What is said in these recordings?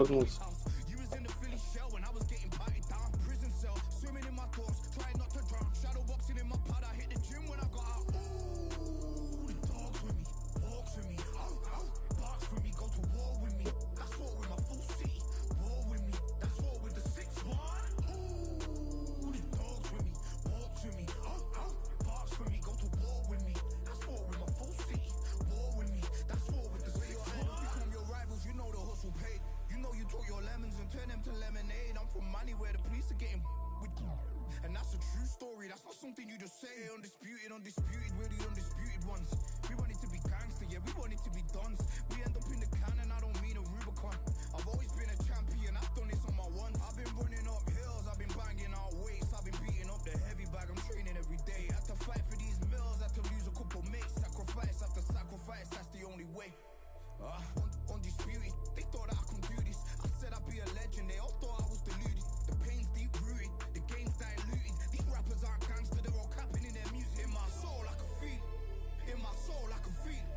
вернуться. And that's a true story, that's not something you just say. Undisputed, we're the undisputed ones. We want it to be gangster, yeah, we want it to be dons. We end up in the can and I don't mean a Rubicon. I've always been a champion, I've done this on my ones. I've been running up hills, I've been banging out weights. I've been beating up the heavy bag, I'm training every day. Had to fight for these mills, had to lose a couple mates. Sacrifice after sacrifice, that's the only way. Undisputed, they thought that I could do this. I said I'd be a legend, they all thought I was deluded. The pain's deep rooted, the game's diluted. These rappers aren't gangster, they're all capping in their music. In my soul I can feel it, in my soul I can feel it.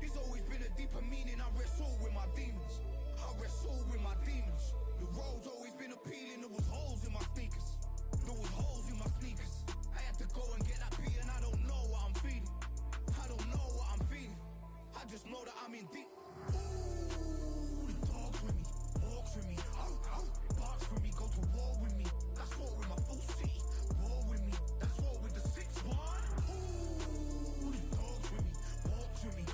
There's always been a deeper meaning, I wrestle with my demons. I wrestle with my demons. The road's always been appealing, there was holes in my sneakers. There was holes in my sneakers. I had to go and get that beat and I don't know what I'm feeling. I don't know what I'm feeling. I just know that I'm in deep. Ooh, the dogs with me, walks with me, barks with me, go to war with me. That's war with my full city, war with me. That's war with the 6-1. Ooh, the dogs with me, walks with me,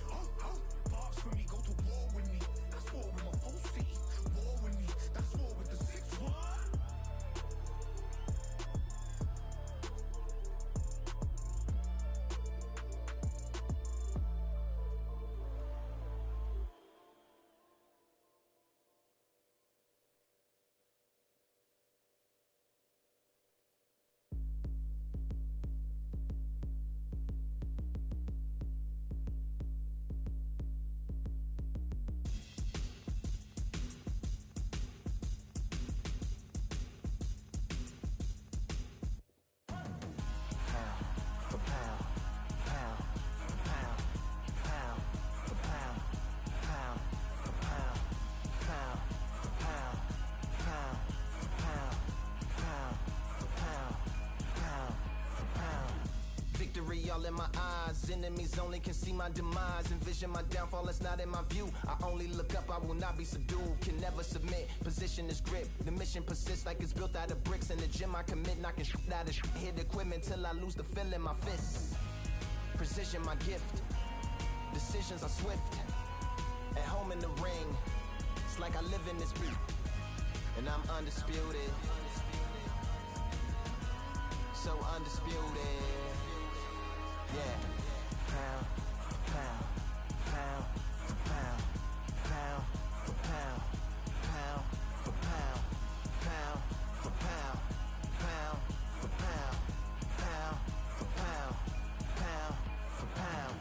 barks with me, go to war with me. That's war with my full city, war with me. That's war with the 6-1. Victory all in my eyes, enemies only can see my demise. Envision my downfall, it's not in my view. I only look up, I will not be subdued. Can never submit, position is grip. The mission persists like it's built out of bricks. In the gym I commit, knocking shit out of shit. Hit equipment till I lose the feel in my fists. Precision my gift, decisions are swift. At home in the ring, it's like I live in this beat. And I'm undisputed, so undisputed. Yeah. Pound for pound, pound for pound, pound for pound, pound for pound, pound for pound, pound for pound, pound for pound, pound for pound.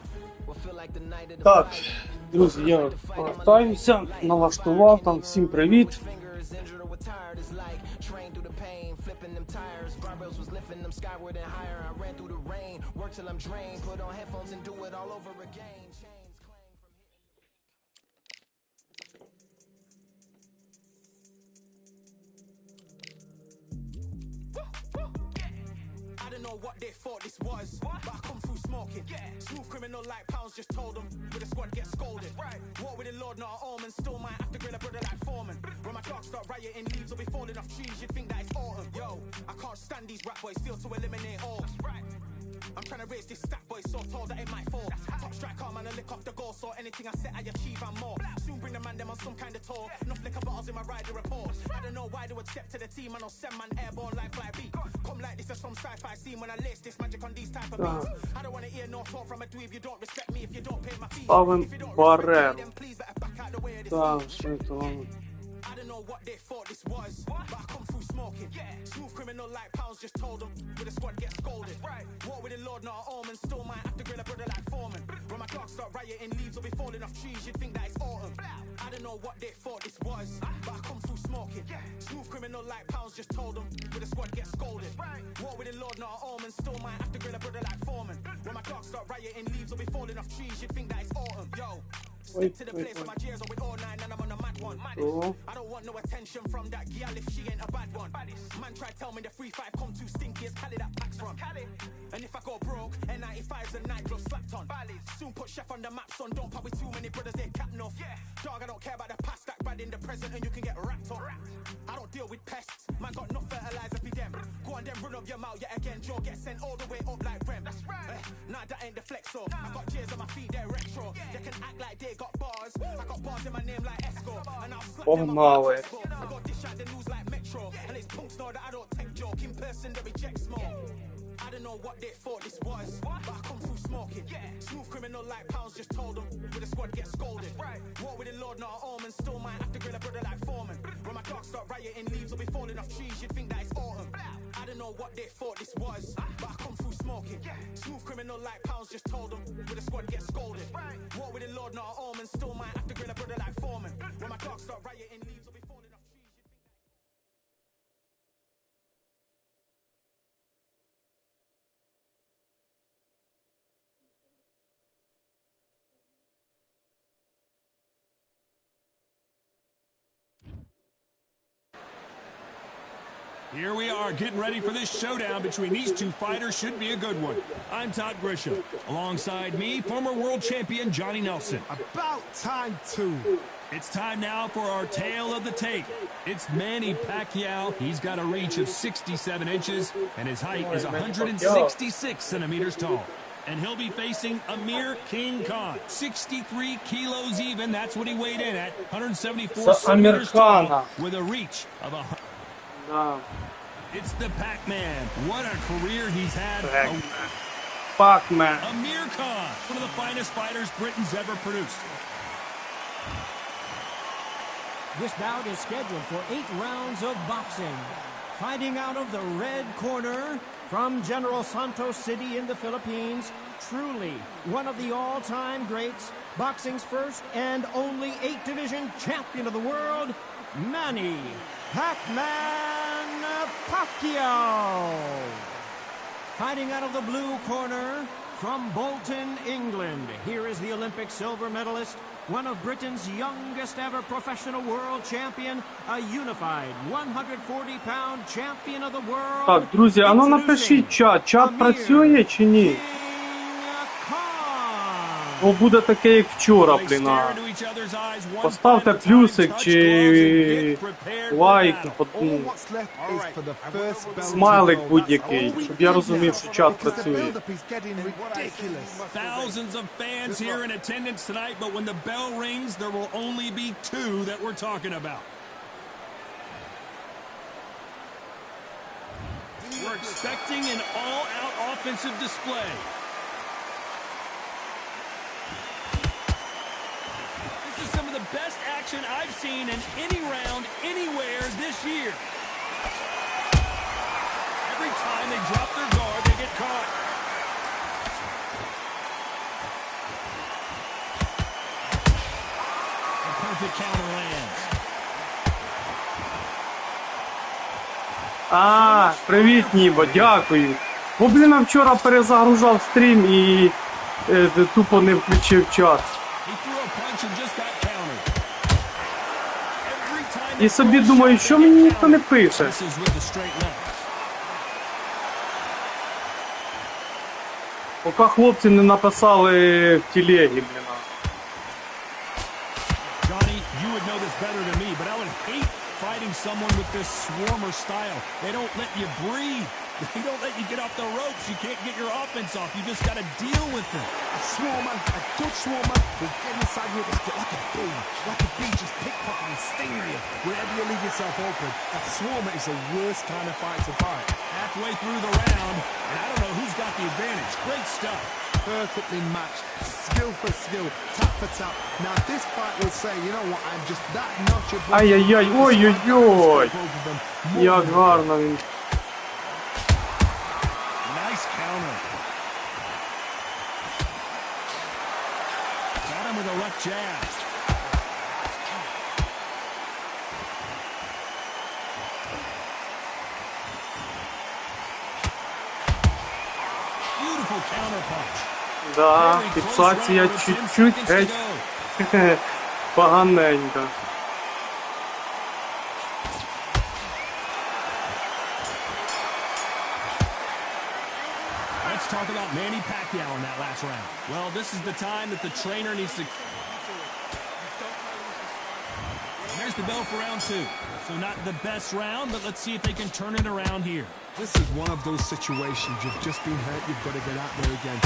What feel like the night of the Так, fight. друзі, я повертаюся, налаштував там, всім привіт. Flipping them tires, barbells was lifting them skyward and higher. I ran through the rain, work till I'm drained, put on headphones and do it all over again. Chains clang from I don't know what they thought this was, but I come through smoking. Smooth criminal like pounds, just told them with a squad get scolded. War with the Lord, not an omen, still might have to grill a brother like Foreman. When my dogs start rioting, leaves will be falling off trees, you'd think that it's autumn. Yo, I can't stand these rap boys, feel to eliminate all. I'm trying to raise this stat boy so tall that it might fall. Top strike arm and I lick off the goal, so anything I set I achieve and more. Soon bring the man them on some kind of tour. Enough liquor bottles in my rider report. I don't know why they would step to the team and I'll send man airborne like fly beat. Come like this as some sci-fi scene when I lace this magic on these type of beats. I don't wanna hear no talk from a dweeb. You don't respect me if you don't pay my fees. If you don't respect me then please better back out the way of this. I don't know what they thought this was, but I come through smoking. Smooth criminal like pounds, just told them with a squad get scolded. War with the Lord, not an omen, still might have to grill a brother like Foreman. When my dogs start rioting, leaves will be falling off trees, you'd think that it's autumn. I don't know what they thought this was, but I come through smoking. Smooth criminal like pounds, just told them with a squad get scolded. War with the Lord, not an omen, still might have to grill a brother like Foreman. When my dogs start rioting, leaves will be falling off trees, you'd think that it's autumn. Yo, step to the place where my cheers are with all nine and I'm on the match. I don't want no attention from that girl if she ain't a bad one. Man try tell me the 3-5 come too stinky as Cali that packs from. And if I go broke, N95's a nightclub slapped on. Soon put chef on the map, son. Don't pop with too many brothers, they cap enough. Dog, I don't care about the past, that bad in the present, and you can get wrapped up. I don't deal with pests, man got no fertilizer for them. Go on then run up your mouth yet again, Joe get sent all the way up like Rem. That's right. Nah, that ain't the flex, so I got cheers on my feet, they're retro. They can act like they got bars, I got bars in my name like Esco. And I'll slap them up like Esco. I got dish out the news like Metro. And it's punks know that I don't take joke, in person they reject smoke. I don't know what they thought this was, but I come through smoking. Smooth criminal like pounds, just told them with the squad get scolded. War with the Lord, not an omen, still might have to grill a brother like Foreman. When my dogs start rioting, leaves will be falling off trees, you'd think that it's autumn. I don't know what they thought this was, but I come through smoking. Smooth criminal like pounds, just told them with the squad get scolded. War with the Lord, not an omen, still might have to grill a brother like Foreman. When my dogs start rioting, leaves will be falling off trees, you'd think that... Here we are, getting ready for this showdown between these two fighters. Should be a good one. I'm Todd Grisham. Alongside me, former world champion Johnny Nelson. About time, too. It's time now for our tale of the tape. It's Manny Pacquiao. He's got a reach of 67 inches, and his height is 166 centimeters tall. And he'll be facing Amir King Khan, 63 kilos even. That's what he weighed in at, 174 centimeters tall, with a reach of a... It's the Pac-Man. What a career he's had. Pac-Man. Amir Khan, one of the finest fighters Britain's ever produced. This bout is scheduled for 8 rounds of boxing. Fighting out of the red corner from General Santos City in the Philippines, truly one of the all-time greats, boxing's first and only 8-division champion of the world, Manny Pac-Man Pacquiao. Fighting out of the blue corner from Bolton, England, here is the Olympic silver medalist, one of Britain's youngest ever professional world champion, a unified 140-pound champion of the world. Так, друзі, а ну напишіть чат працює чи ні? Бо буде таке, як вчора, блін. Поставте плюсик чи лайк, смайлик будь-який, щоб я розумів, що чат працює. Thousands of fans here in attendance tonight, but when the bell rings, there will only be 2 that we're talking about. We're expecting an all-out offensive display. Some of the best action I've seen in any round, anywhere this year. Every time they drop their guard, they get caught. A perfect counter lands. Привіт, Нібо, дякую. Бо, блін, я вчора перезагружав стрім і тупо не включив чат. І собі думаю, що мені ніхто не пише. Поки хлопці не написали в телегі, блін. Johnny, you would know this better than me, but I would hate fighting someone with this swarmer style. They don't let you breathe. They don't let you get off the ropes. You can't get your offense off. You just got to deal with them. A swarmer, a good swarmer, will get inside you like a bee, just pickpocket and sting you wherever you leave yourself open. A swarmer is the worst kind of fight to fight. Halfway through the round, and I don't know who's got the advantage. Great stuff. Perfectly matched, skill for skill, tap for tap. Now this fight will say, you know what, I'm just that notch above. Ай-яй-яй, ой-ой-ой. Як гарно він. Nice counter. Got him with a left jab. Beautiful counter punch. Да, фіксація чуть-чуть геть поганенька. talk about Manny Pacquiao in that last round. Well, this is the time that the trainer needs to... There's the bell for round 2. So not the best round, but let's see if they can turn it around here. This is one of those situations. You've just been hurt. You've got to get out there again.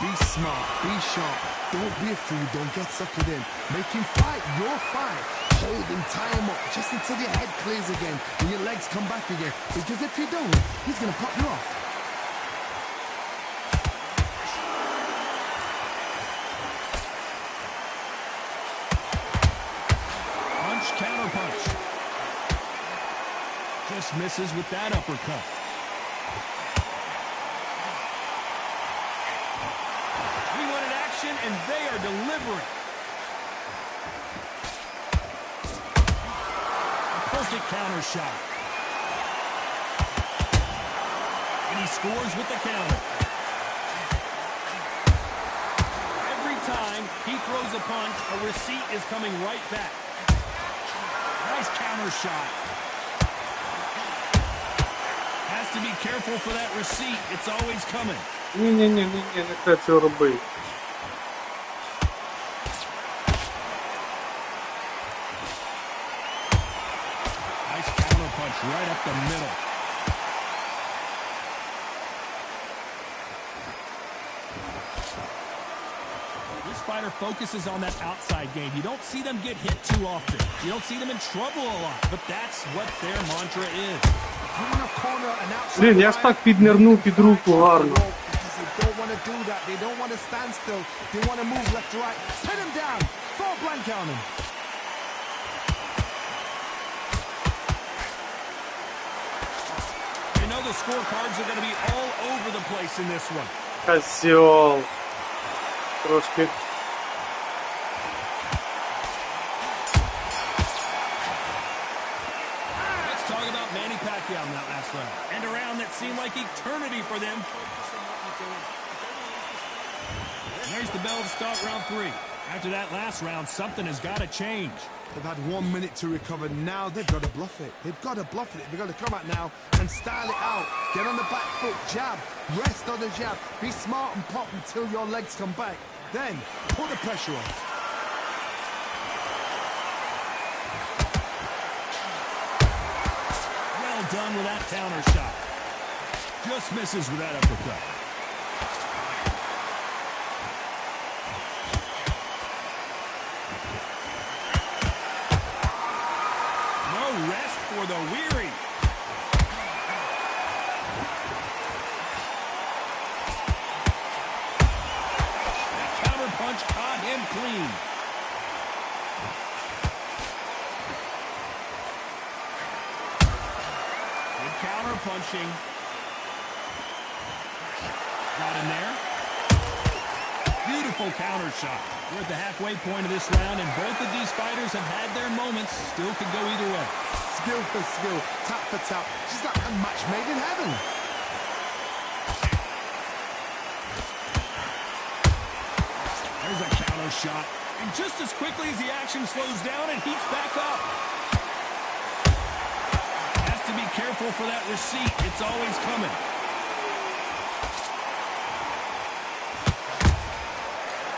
Be smart. Be sharp. Don't be a fool. Don't get suckered in. Make him fight your fight. Hold him, tie him up, just until your head clears again and your legs come back again. Because if you don't, he's going to pop you off. Counter punch. Just misses with that uppercut. 3-1 action, and they are delivering. A perfect counter shot. And he scores with the counter. Every time he throws a punch, a receipt is coming right back. Nice counter shot. Has to be careful for that receipt. It's always coming. Не треба цього робити. Nice counter punch right up the middle. This fighter focuses on that outside game. You don't see them get hit too often. You don't see them in trouble a lot. But that's what their mantra is. Блін, я ж так піднирнув під руку гарно. Don't want to do that. They don't want to stand still. They want to move left to right. Pin him down. Throw a blanket on him. You know the scorecards are going to be all over the place in this one. Козьол. Трошки. Let's talk about Manny Pacquiao in that last round. And a round that seemed like eternity for them. There's the bell to start round 3. After that last round, something has got to change. They've had 1 minute to recover. Now they've got to bluff it. They've got to bluff it. They've got to come out now and style it out. Get on the back foot, jab, rest on the jab. Be smart and pop until your legs come back. Then, pull the pressure on. Well done with that counter shot. Just misses with that uppercut. Rest for the weary. That counter punch caught him clean. Good counter punching. Got him there. Beautiful counter shot. We're at the halfway point of this round, and both of these fighters have had their moments. Still could go either way. Skill for skill, tap for tap. Just like a match made in heaven. There's a counter shot. And just as quickly as the action slows down, it heats back up. Has to be careful for that receipt. It's always coming.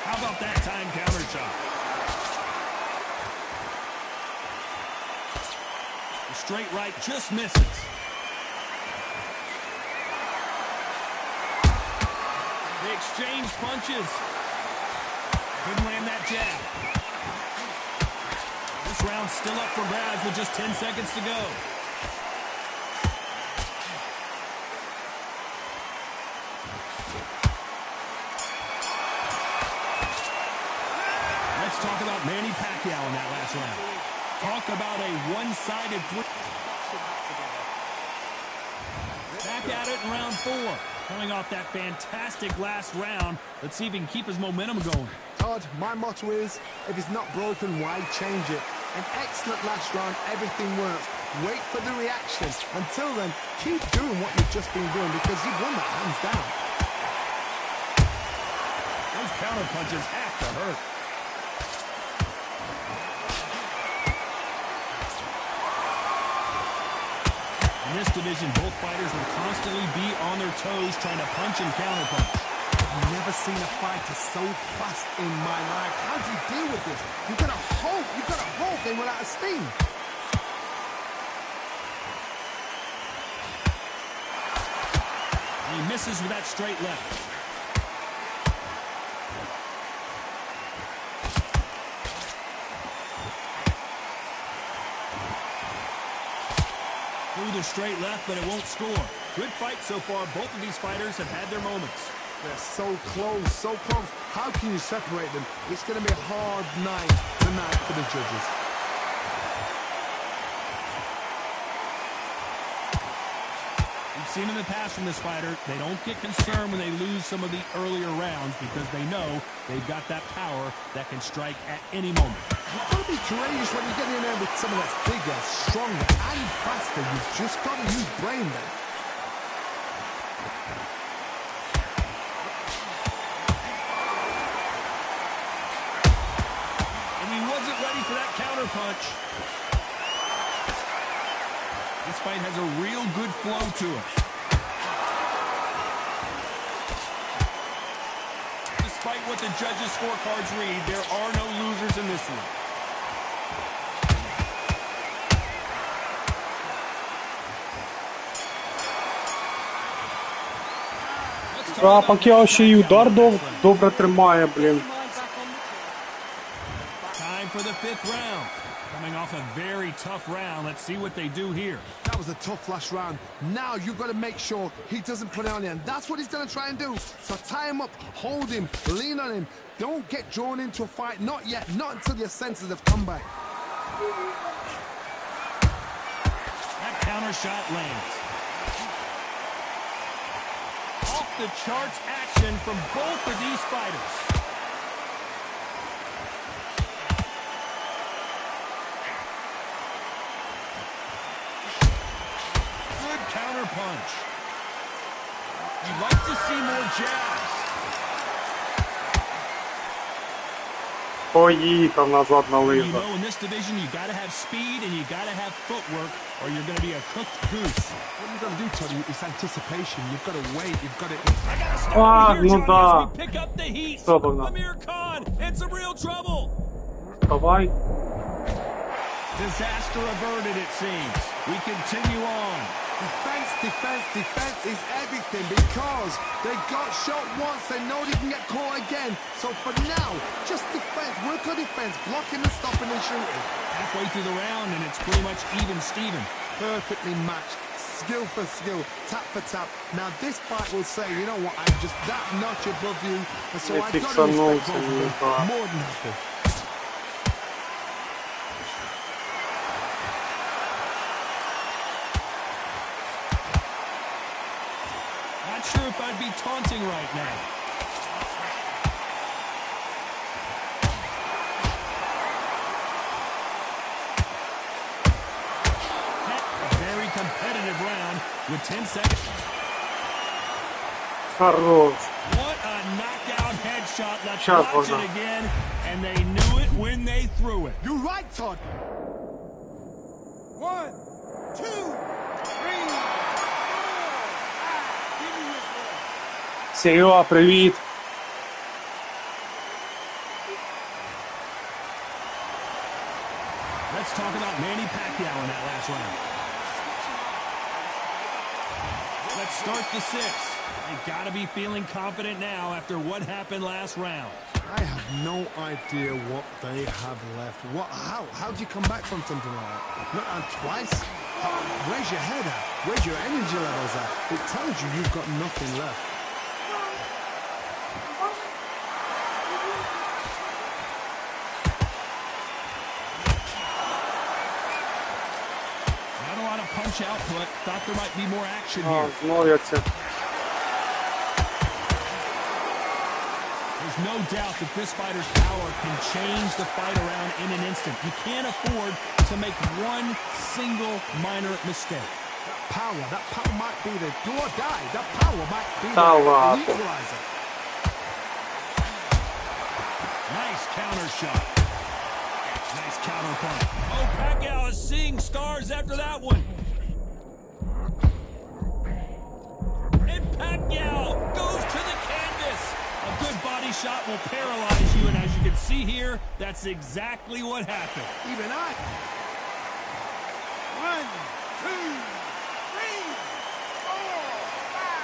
How about that time counter shot? The straight right just misses. They exchange punches. Couldn't land that jab. This round's still up for grabs with just 10 seconds to go. Talk about Manny Pacquiao in that last round. Talk about a one-sided back at it in round 4. Coming off that fantastic last round. Let's see if he can keep his momentum going. Todd, my motto is, if it's not broken, why change it? An excellent last round, everything works. Wait for the reaction. Until then, keep doing what you've just been doing because you've won that hands down. Those counter punches have to hurt. In this division, both fighters will constantly be on their toes trying to punch and counterpunch. I've never seen a fighter so fast in my life. How do you deal with this? You've got to hope they run out of steam. He misses with that straight left. Through the straight left, but it won't score. Good fight so far. Both of these fighters have had their moments. They're so close, so close. How can you separate them? It's going to be a hard night tonight for the judges. We've seen in the past from this fighter, they don't get concerned when they lose some of the earlier rounds because they know they've got that power that can strike at any moment. You've got to be courageous when you get in there with someone that's bigger, stronger, and faster. You've just got to use brain there. And he wasn't ready for that counter punch. This fight has a real good flow to it. Despite what the judges' scorecards read, there are no losers in this one. Да, Пакіао ще й удар добре тримає, блін. Time for the fifth round. Coming off a very tough round. Let's see what they do here. That was a tough last round. Now you've got to make sure he doesn't put it on you, and that's what he's going to try and do. So tie him up, hold him, lean on him. Don't get drawn into a fight. Not yet. Not until your senses have come back. That counter shot lands. Off the charts action from both of these fighters. Good counter punch. You'd like to see more jabs. Поїхав назад на You лижах. know, in this division, you got to have speed and you got to have footwork, or you're going to be a cooked goose. What you've got to do, Toddy, is anticipation. You've got to wait. You've got to... I got to stop Ah, here, ну Johnny, да. as we pick up the heat. Особливо. Amir Khan in some real trouble. Давай. Disaster averted, it seems. We continue on. Defense, defense, defense is everything because they got shot once. They know they can get caught again. So for now, just defense. Work on defense. Blocking and stopping and shooting. Halfway through the round, and it's pretty much even Steven. Perfectly matched. Skill for skill. Tap for tap. Now this fight will say, you know what, I'm just that notch above you. And so I've got to respect both of them. More than happy. Not sure if I'd be taunting right now. A very competitive round with 10 seconds. Хорош. What a knockout headshot. Let's Shot, watch Bogdan. it again. And they knew it when they threw it. You're right, Todd. 1, 2, 3, 4, 5. Give me your boy. Серега, привіт. Let's talk about Manny Pacquiao in that last round. Let's start the sixth. They've got to be feeling confident now after what happened last round. I have no idea what they have left. How do you come back from something like that? Not on twice? Where's your head at? Where's your energy levels at? It tells you you've got nothing left. Not a lot of punch output. Thought there might be more action А, here. знову я це. There's no doubt that this fighter's power can change the fight around in an instant. You can't afford to make one single minor mistake. That power might be the do or die. That power might be the Power. equalizer. Nice counter shot. Nice counter punch. Oh, Pacquiao is seeing stars after that one. shot will paralyze you, and as you can see here, that's exactly what happened. Even I. 1, 2, 3, 4, 5,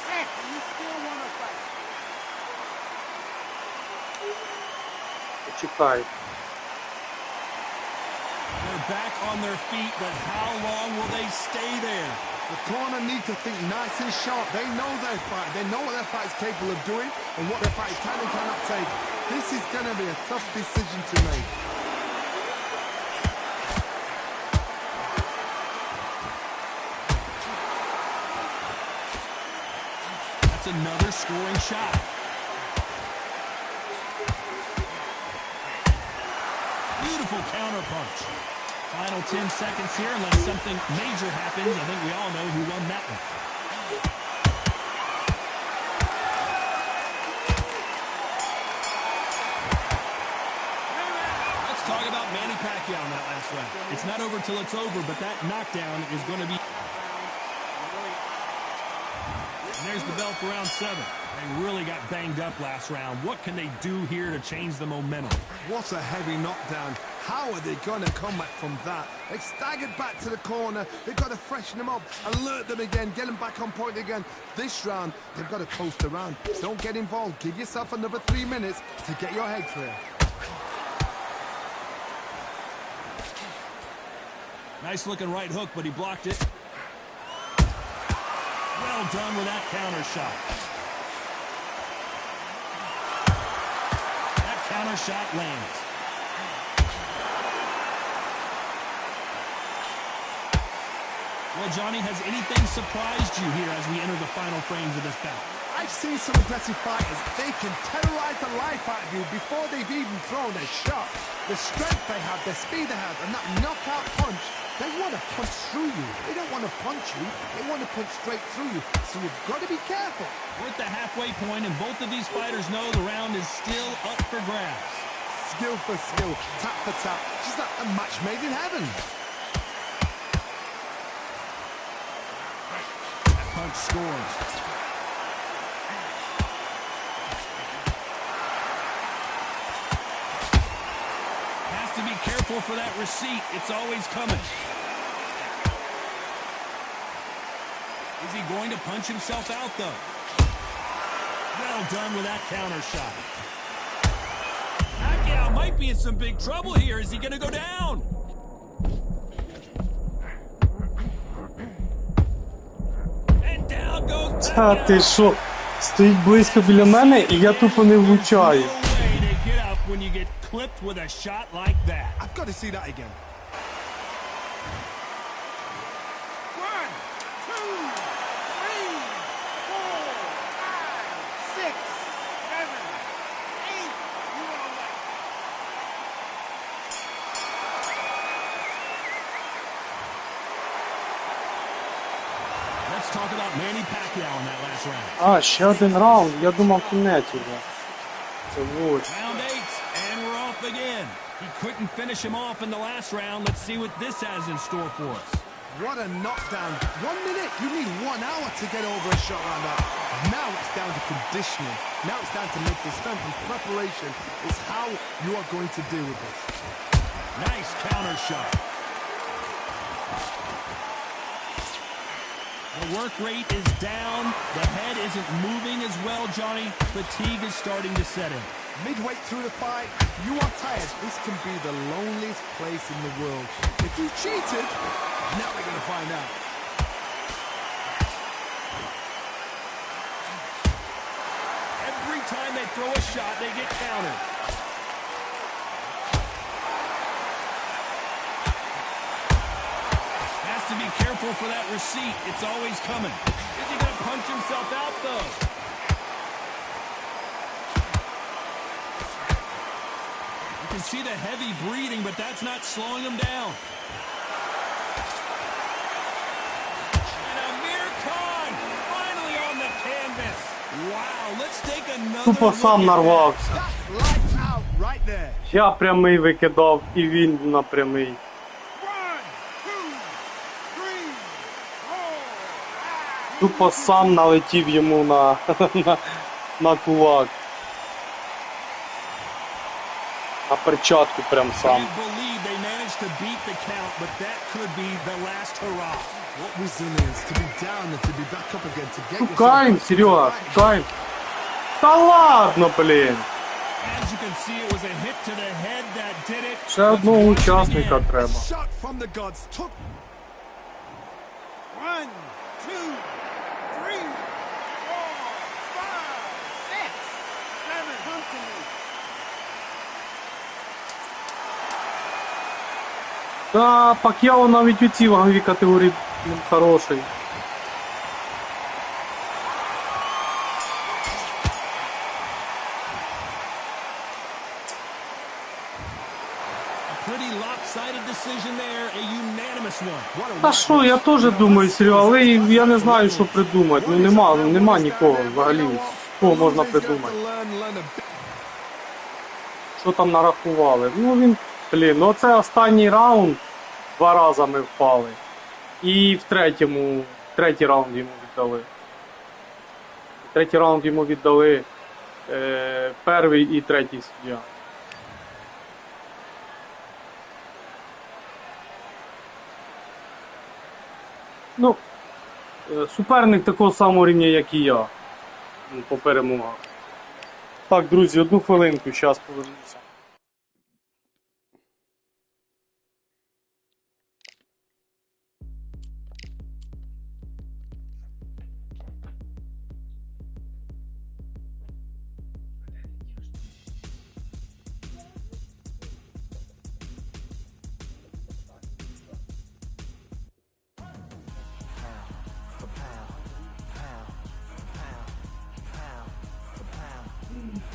6. You still want to fight? Почекай. They're back on their feet, but how long will they stay there? The corner need to think nice and sharp. They know their fight. They know what their fight is capable of doing and what their fight can and cannot take. This is going to be a tough decision to make. That's another scoring shot. Beautiful counter punch. Final 10 seconds here, unless something major happens. I think we all know who won that one. Let's talk about Manny Pacquiao in that last round. It's not over till it's over, but that knockdown is going to be... And there's the bell for round 7. They really got banged up last round. What can they do here to change the momentum? What a heavy knockdown. How are they going to come back from that? They staggered back to the corner. They've got to freshen them up, alert them again, get them back on point again. This round, they've got to coast around. Don't get involved. Give yourself another 3 minutes to get your head clear. Nice looking right hook, but he blocked it. Well done with that counter shot. That counter shot lands. Well, Johnny, has anything surprised you here as we enter the final frames of this bout? I've seen some aggressive fighters. They can terrorize the life out of you before they've even thrown a shot. The strength they have, the speed they have, and that knockout punch, they want to punch through you. They don't want to punch you. They want to punch straight through you. So you've got to be careful. We're at the halfway point, and both of these fighters know the round is still up for grabs. Skill for skill, tap for tap. Just like a match made in heaven. That punch scores. To be careful for that receipt. It's always coming. Is he going to punch himself out, though? Well done with that counter shot. Pacquiao might be in some big trouble here. Is he going to go down? And down goes Та ти що? Стоїть близько біля мене, і я тупо не влучаю. When you get clipped with a shot like that. I've got to see that again. 1, 2, 3, 4, 5, 6, 7, 8. You are right. Let's talk about Manny Pacquiao in that last round. А, ще один раунд. Я думав, кінець уже. Це вот. Round 8, and we're off again. He couldn't finish him off in the last round. Let's see what this has in store for us. What a knockdown. 1 minute, you need 1 hour to get over a shot like that. Now it's down to conditioning. Now it's down to mental strength, and preparation is how you are going to deal with this. Nice counter shot. The work rate is down. The head isn't moving as well, Johnny. Fatigue is starting to set in. Midway through the fight, you are tired. This can be the loneliest place in the world. If you cheated, now we're going to find out. Every time they throw a shot, they get countered. Has to be careful for that receipt. It's always coming. Is he going to punch himself out, though? You can see the heavy breathing, but that's not slowing him down. And Amir Khan finally on the canvas. Wow, let's take another Тупо сам look at нарвався. That's lights out right there. Я прямий викидав, і він на прямий. 1, 2, 3, 4, 5. Тупо сам налетів йому на кулак. На перчатку прям сам. Can't believe they managed to beat the count, but that could be the last hurrah. What resilience to be down and to be back up again to get Шукаємо, Серега, шукаємо. Та ладно, блін. As you can see, it was a hit to the head that did it. Ще одного учасника треба. shot from the gods took 1, 2, 3, 4, 5, 6, 7. Come to me. Та Пак'яо навіть у цій ваговій категорії хороший. Pretty lopsided decision there, a unanimous one. What a Та що, я теж думаю, Серега, але я не знаю, що придумати. Ну нема нікого взагалі. Кого можна придумати? Що там нарахували? Ну він, блін, ну це останній раунд. 2 рази ми впали. І в третій раунд йому віддали. Третій раунд йому віддали перший і третій суддя. Ну, суперник такого самого рівня, як і я. По перемогах. Так, друзі, 1 хвилинку, зараз повернуся.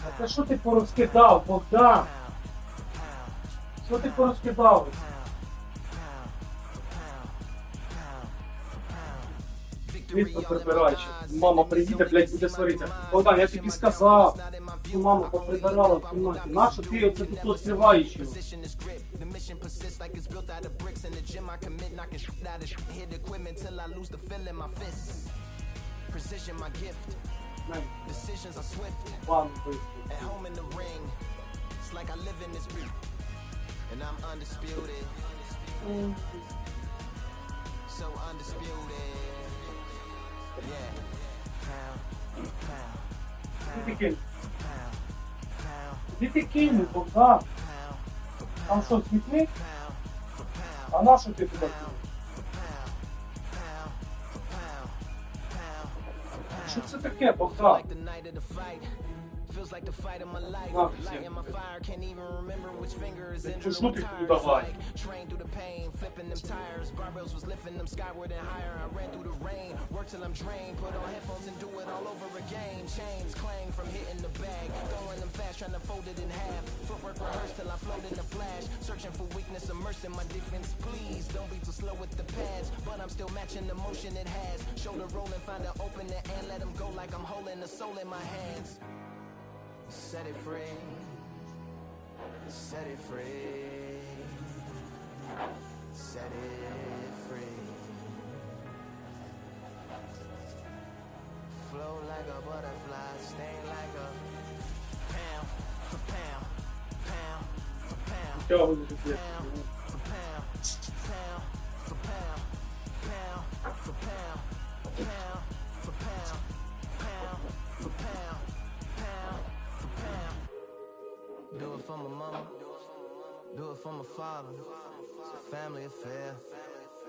А це що ти порозкидав, Богдан? Що ти порозкидав? Вітно прибирай, мама приїде, блядь, буде сваритися. Богдан, я тобі сказав, що мама поприбирала в кімнаті. Нащо ти оце тут зриваєш його? Decisions are swift. At home in the ring, it's like I live in this beat, and I'm undisputed. So undisputed. Yeah. Pound, pound, Де ти кинув, Богдан? Там що, смітник? А на що ти туди кинув? Що це таке, Богдан? Feels like the fight of my life. Light in my fire, can't even remember which finger is in the tires. Train through the pain, flipping them tires. Barbells was lifting them skyward and higher. I ran through the rain, work till I'm drained. Put on headphones and do it all over again. Chains clang from hitting the bag. Throwing them fast, trying to fold it in half. Footwork rehearsed till I float in the flash. Searching for weakness, immersed in my defense. Please don't be too slow with the pads. But I'm still matching the motion it has. Shoulder rolling, find an opening and let them go like I'm holding the soul in my hands. Set it free, set it free, set it free. Flow like a butterfly, sting like a pound for pound, pound for pound, pound for pound, pound for pound, pound for pound, pound for pound, pound for pound. Do it for my mama, do it for my father. It's a family affair,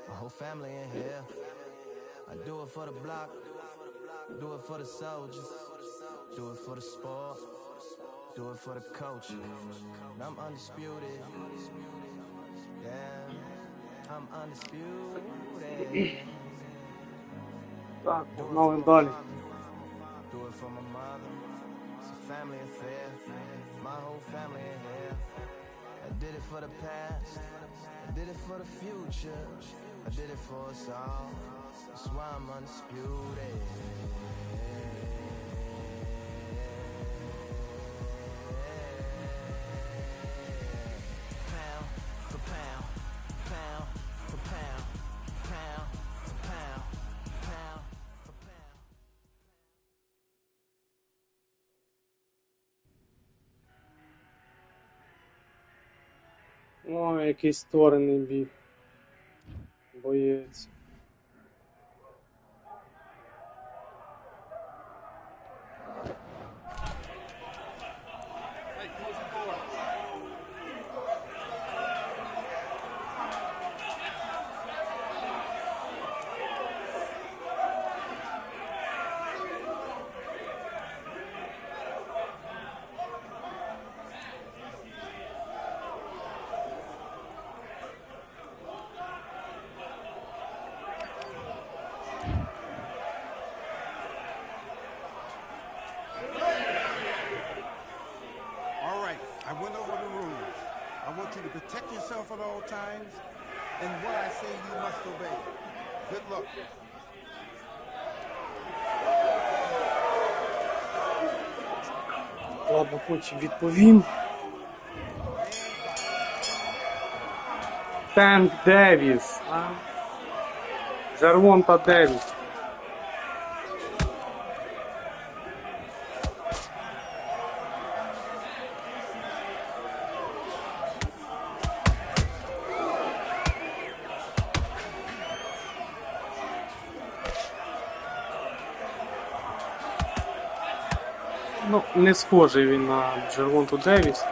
my whole family in here. I do it for the block, do it for the soldiers, do it for the sport, do it for the culture. And I'm undisputed, yeah, I'm undisputed. Так, погнали далі. Do it for my mother, it's a family affair. My whole family in here. I did it for the past, I did it for the future, I did it for us all. That's why I'm undisputed. Pound for pound, pound for pound, pound for pound, pound for pound. О, який створений бій. Боєць. I went over the rules. I want you to protect yourself at all times, and what I say you must obey. Good luck. Ладно, хоч відповім. Тенк Девіс. Жервонта Девіс. Ну, не схожий він на Жервонту Девіс.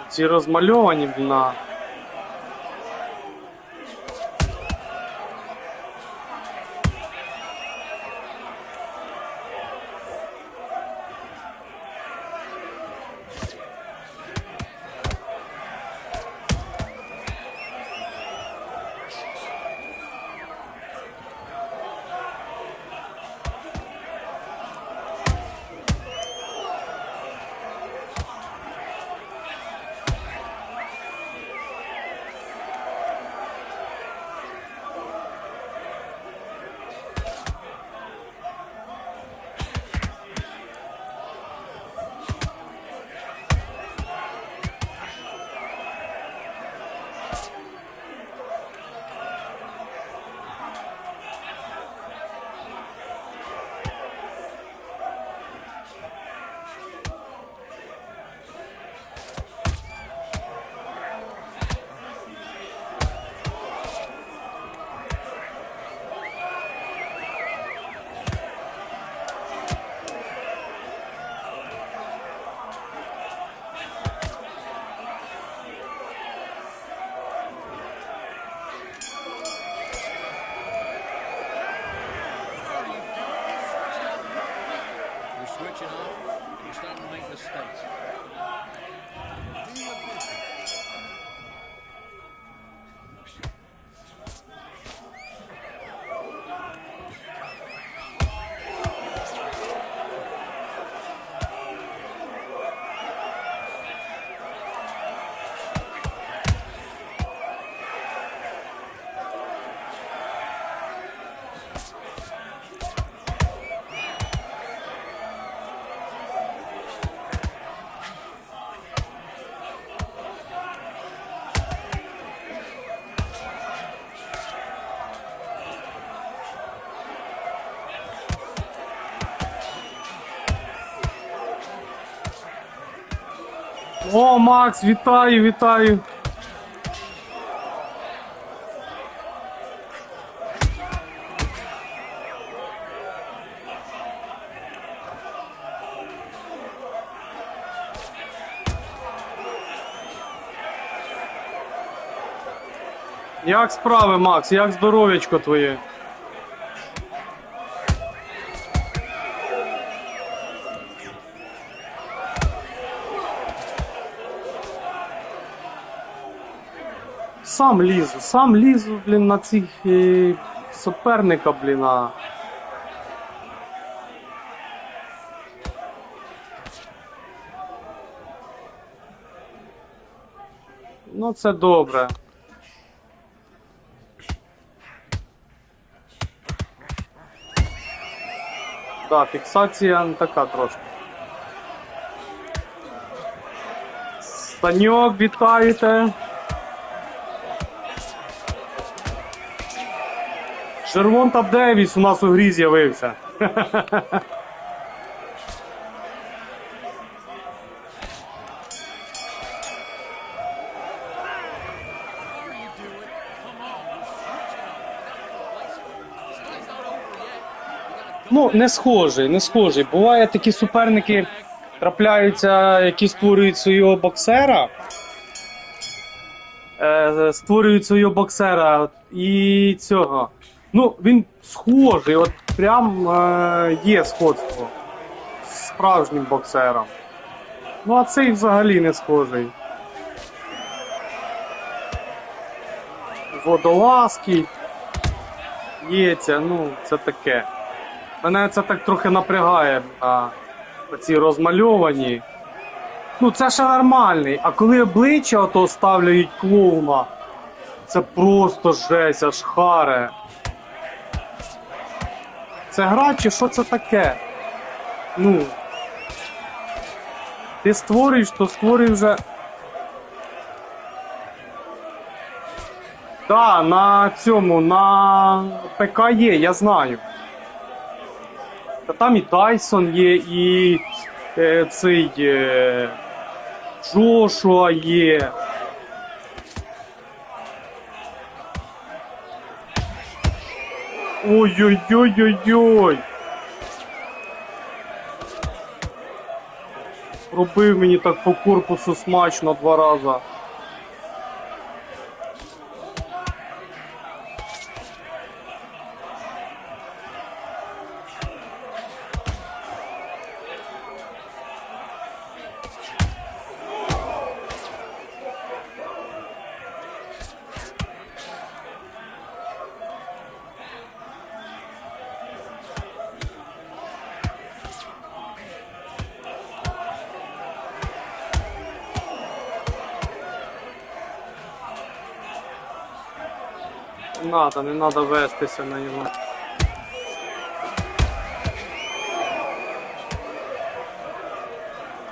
Ці розмальовані на... О, Макс, вітаю, вітаю. Як справи, Макс? Як здоров'ячко твоє? Сам лізу, блін, на цих суперника, блін, Ну, це добре. Так, фіксація не така трошки. Станьок, вітаєте. Жервонта Девіс у нас у грі з'явився. Ну, не схожий, не схожий. Буває, такі суперники трапляються, які створюють свого боксера. І цього. Ну, він схожий, от прям є сходство з справжнім боксером. Ну, а цей взагалі не схожий. Водолазкий. Є це, ну, це таке. Мене це так трохи напрягає на оці розмальовані. Ну, це ще нормальний. А коли обличчя ото ставляють клоуна, це просто жесть, аж харе. Це гра чи що це таке? Ну. Ти створюєш, то створюй вже. Так, на цьому, на ПК є, я знаю. Та там і Тайсон є, і цей Джошуа є. Ой-ой-ой-ой-ой. Пробив мені так по корпусу смачно 2 рази. Не надо вестися на нього.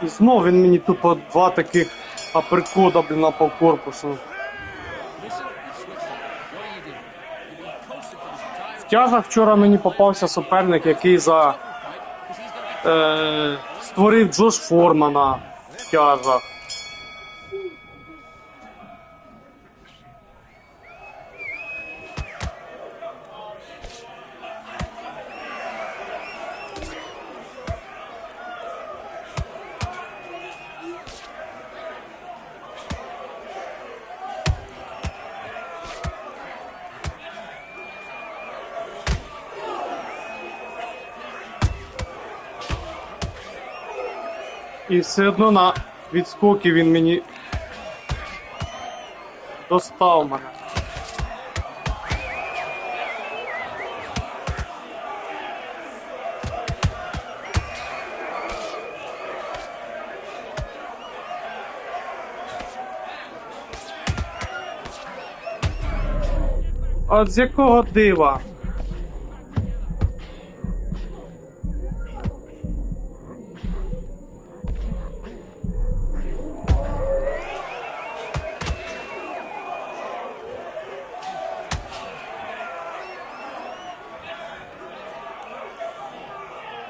І знов він мені тупо 2 таких апперкода, блін, по корпусу. В тяжах вчора мені попався суперник, який створив Джош Формана в тяжах. І все одно на відскоки він мені достав мене. От з якого дива?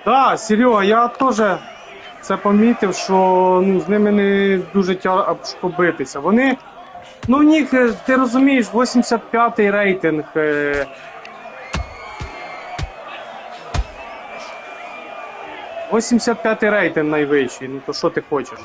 Так, Серега, я теж це помітив, що ну, з ними не дуже тяжко битися. Вони, ну в них, ти розумієш, 85-й рейтинг. 85-й рейтинг найвищий, ну то що ти хочеш?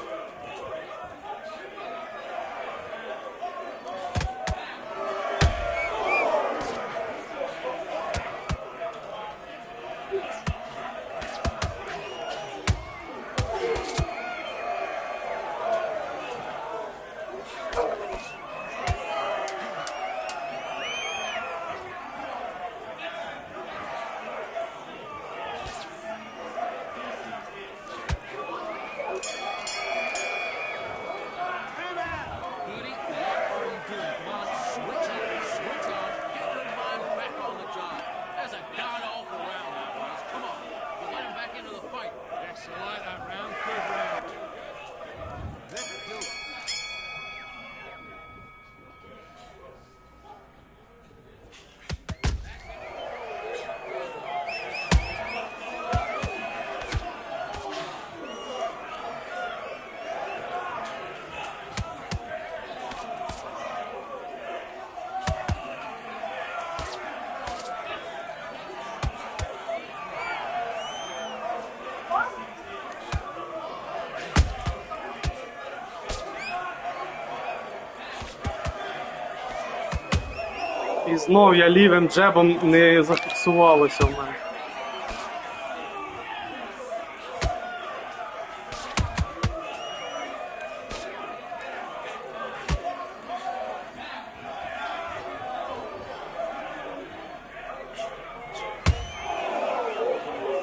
І знов я лівим джебом не зафіксувалося в мене.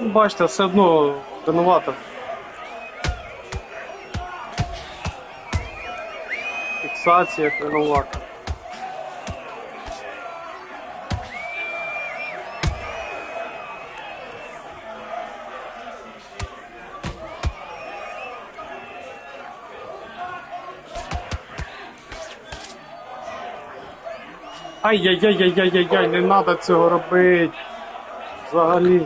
Бачите, все одно винувато. Фіксація винувата. Ай-яй-яй-яй-яй-яй, не треба цього робити. Взагалі.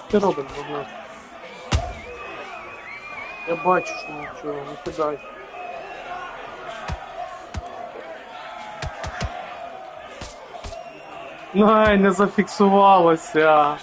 Що ти робиш, Донат? Я бачу, що нічого, не кидай. Ай, не зафіксувалося.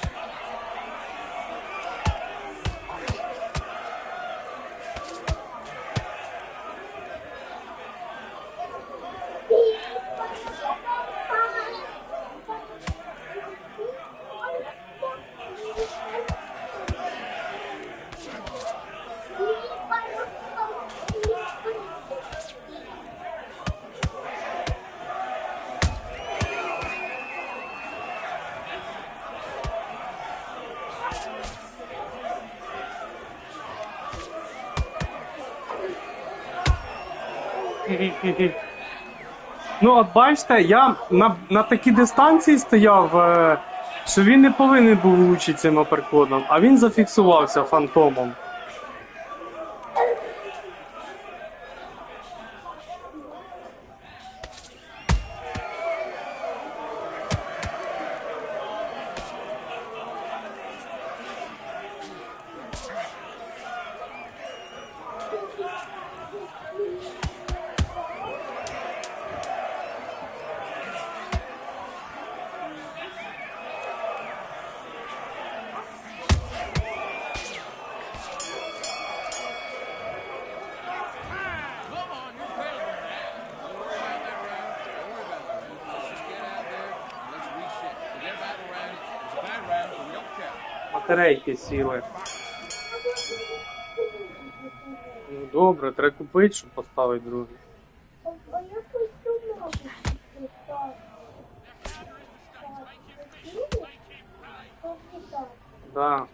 Ну, от бачите, я на такій дистанції стояв, що він не повинен був влучити цим аперкодом, а він зафіксувався фантомом. Батарейки сіли. Ну добре, треба купити, щоб поставити другий. Да.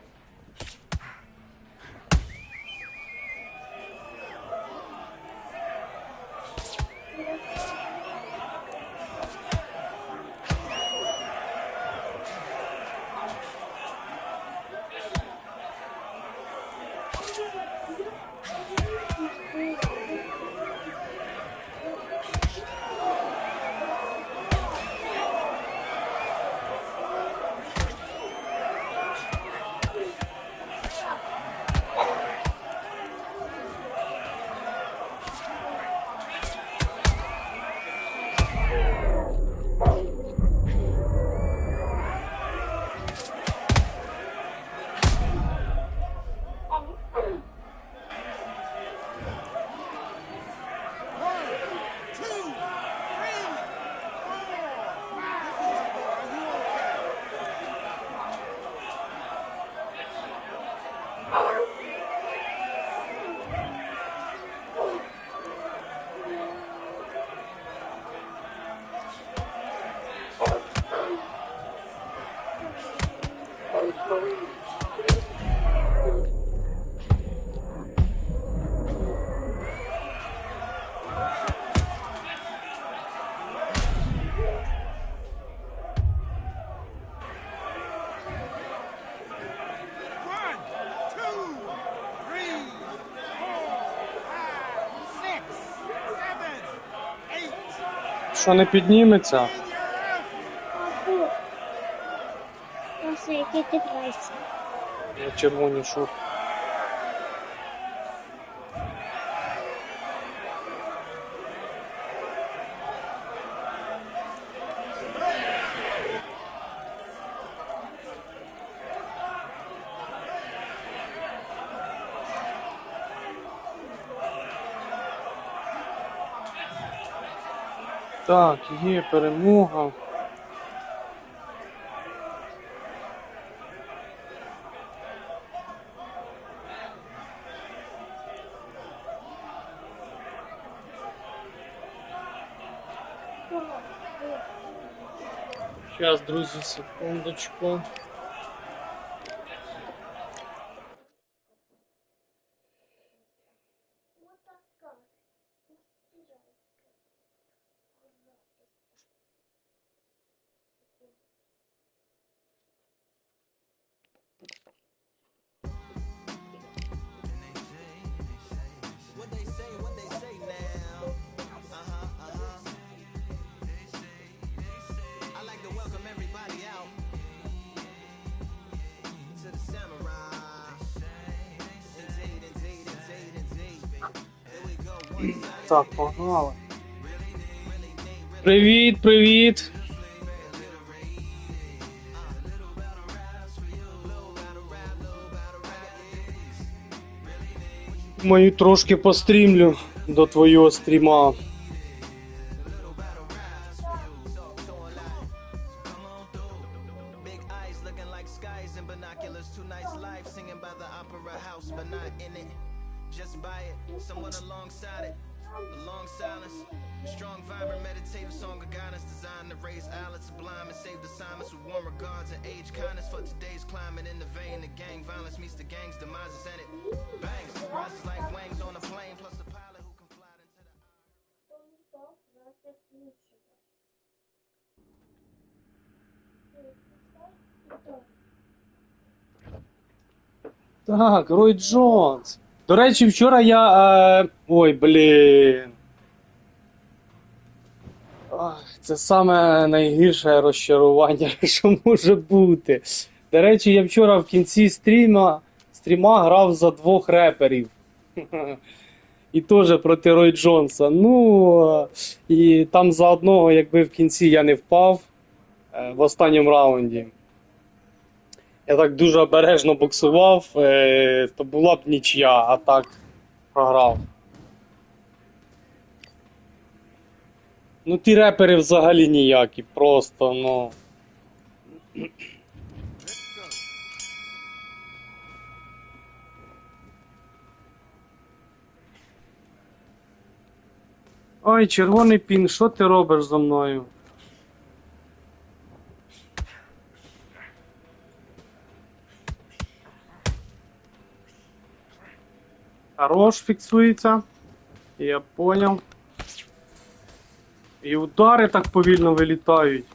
Що не підніметься? Просто який ти прайс. На червоні шорти. Так, є перемога. Зараз, друзі, секундочку. Так, погнали. Привіт, привіт. Мою трошки пострімлю до твого стріма. Так, Рой Джонс. До речі, вчора я... Ой, блін. Це саме найгірше розчарування, що може бути. До речі, я вчора в кінці стріма грав за 2 реперів. І теж проти Рой Джонса. Ну, і там за одного, якби в кінці я не впав в останньому раунді. Я так дуже обережно боксував, то була б нічия, а так програв. Ну ті репери взагалі ніякі, просто, ну... Ой, червоний пін, що ти робиш зо мною? Хорош, фіксується. Я поняв. І удари так повільно вилітають.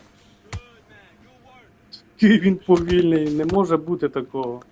Який він повільний, не може бути такого.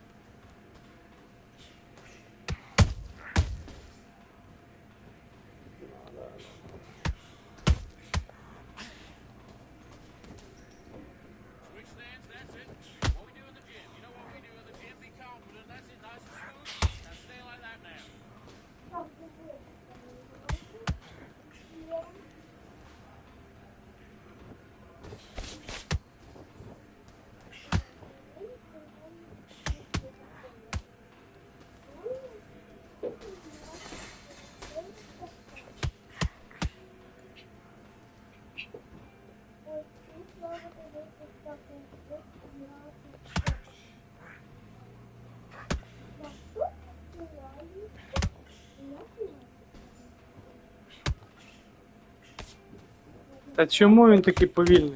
Та чому він такий повільний?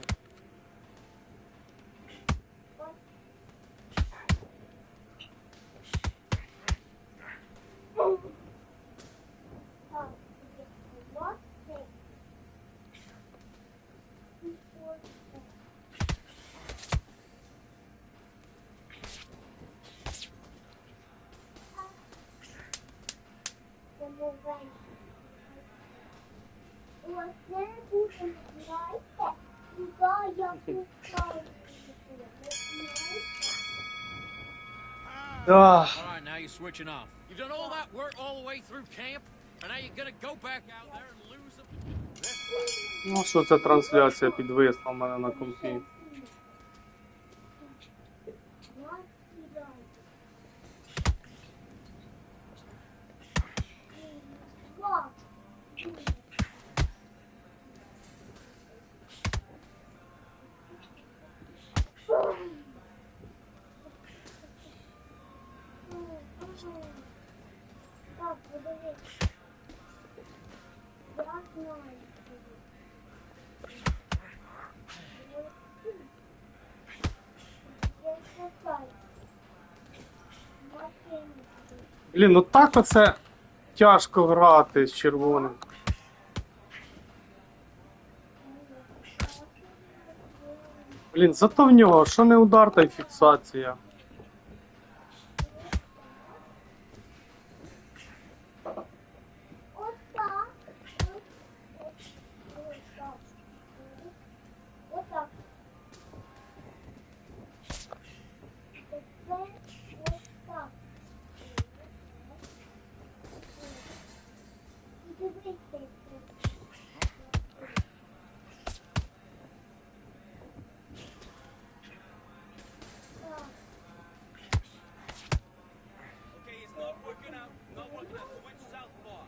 Ах. All right, now you're switching off. You've done all that work all the way through camp, and now you're gonna go back out there and lose them. Ну що це трансляція підвисла в мене на компі. Блін, ну так оце тяжко грати з червоним. Блін, зато в нього, що не удар, та й фіксація. Okay, it's not working out. Not working out. Switch southpaw.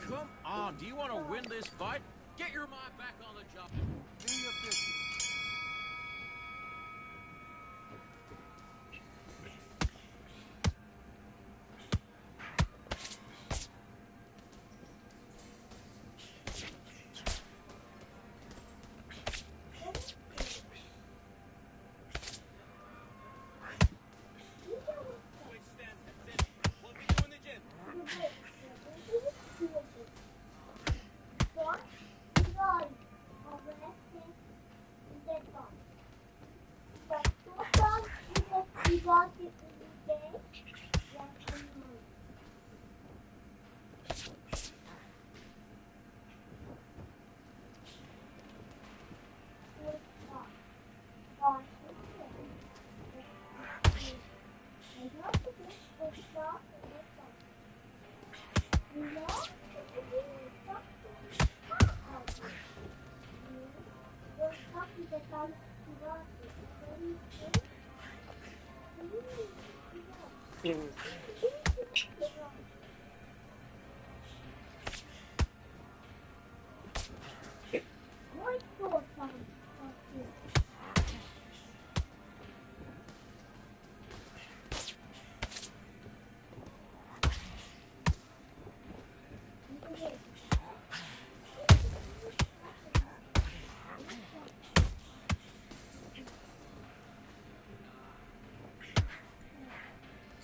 Come on, do you want to win this fight? Get your mind back on the job. Do your business. Switch stance, that's it. What we do in the gym.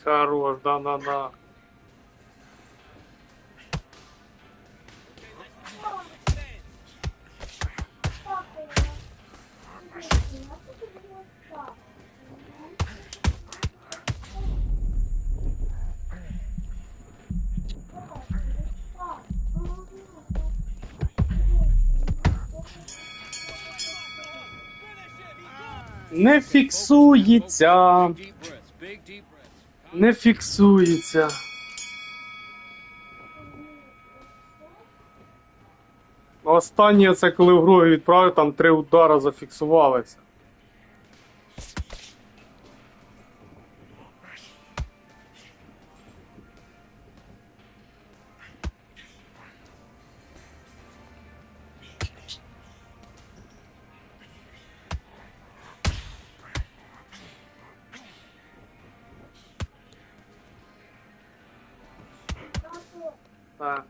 Хорош, да-да-да. Не фіксується. Deep breaths, big deep breaths. Не фіксується. Останнє це коли в грою відправив, там 3 удара зафіксувалися. Так.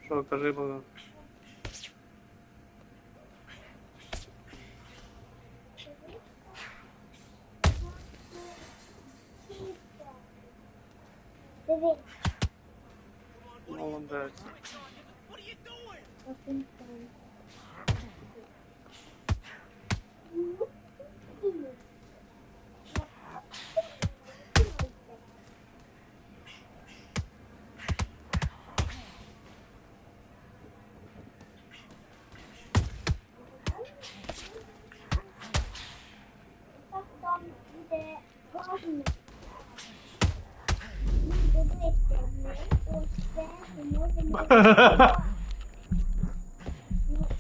Що, кажи, Богдан? Привіт. Молодець. Так там буде гарно. Дивіться, ми ось це можемо.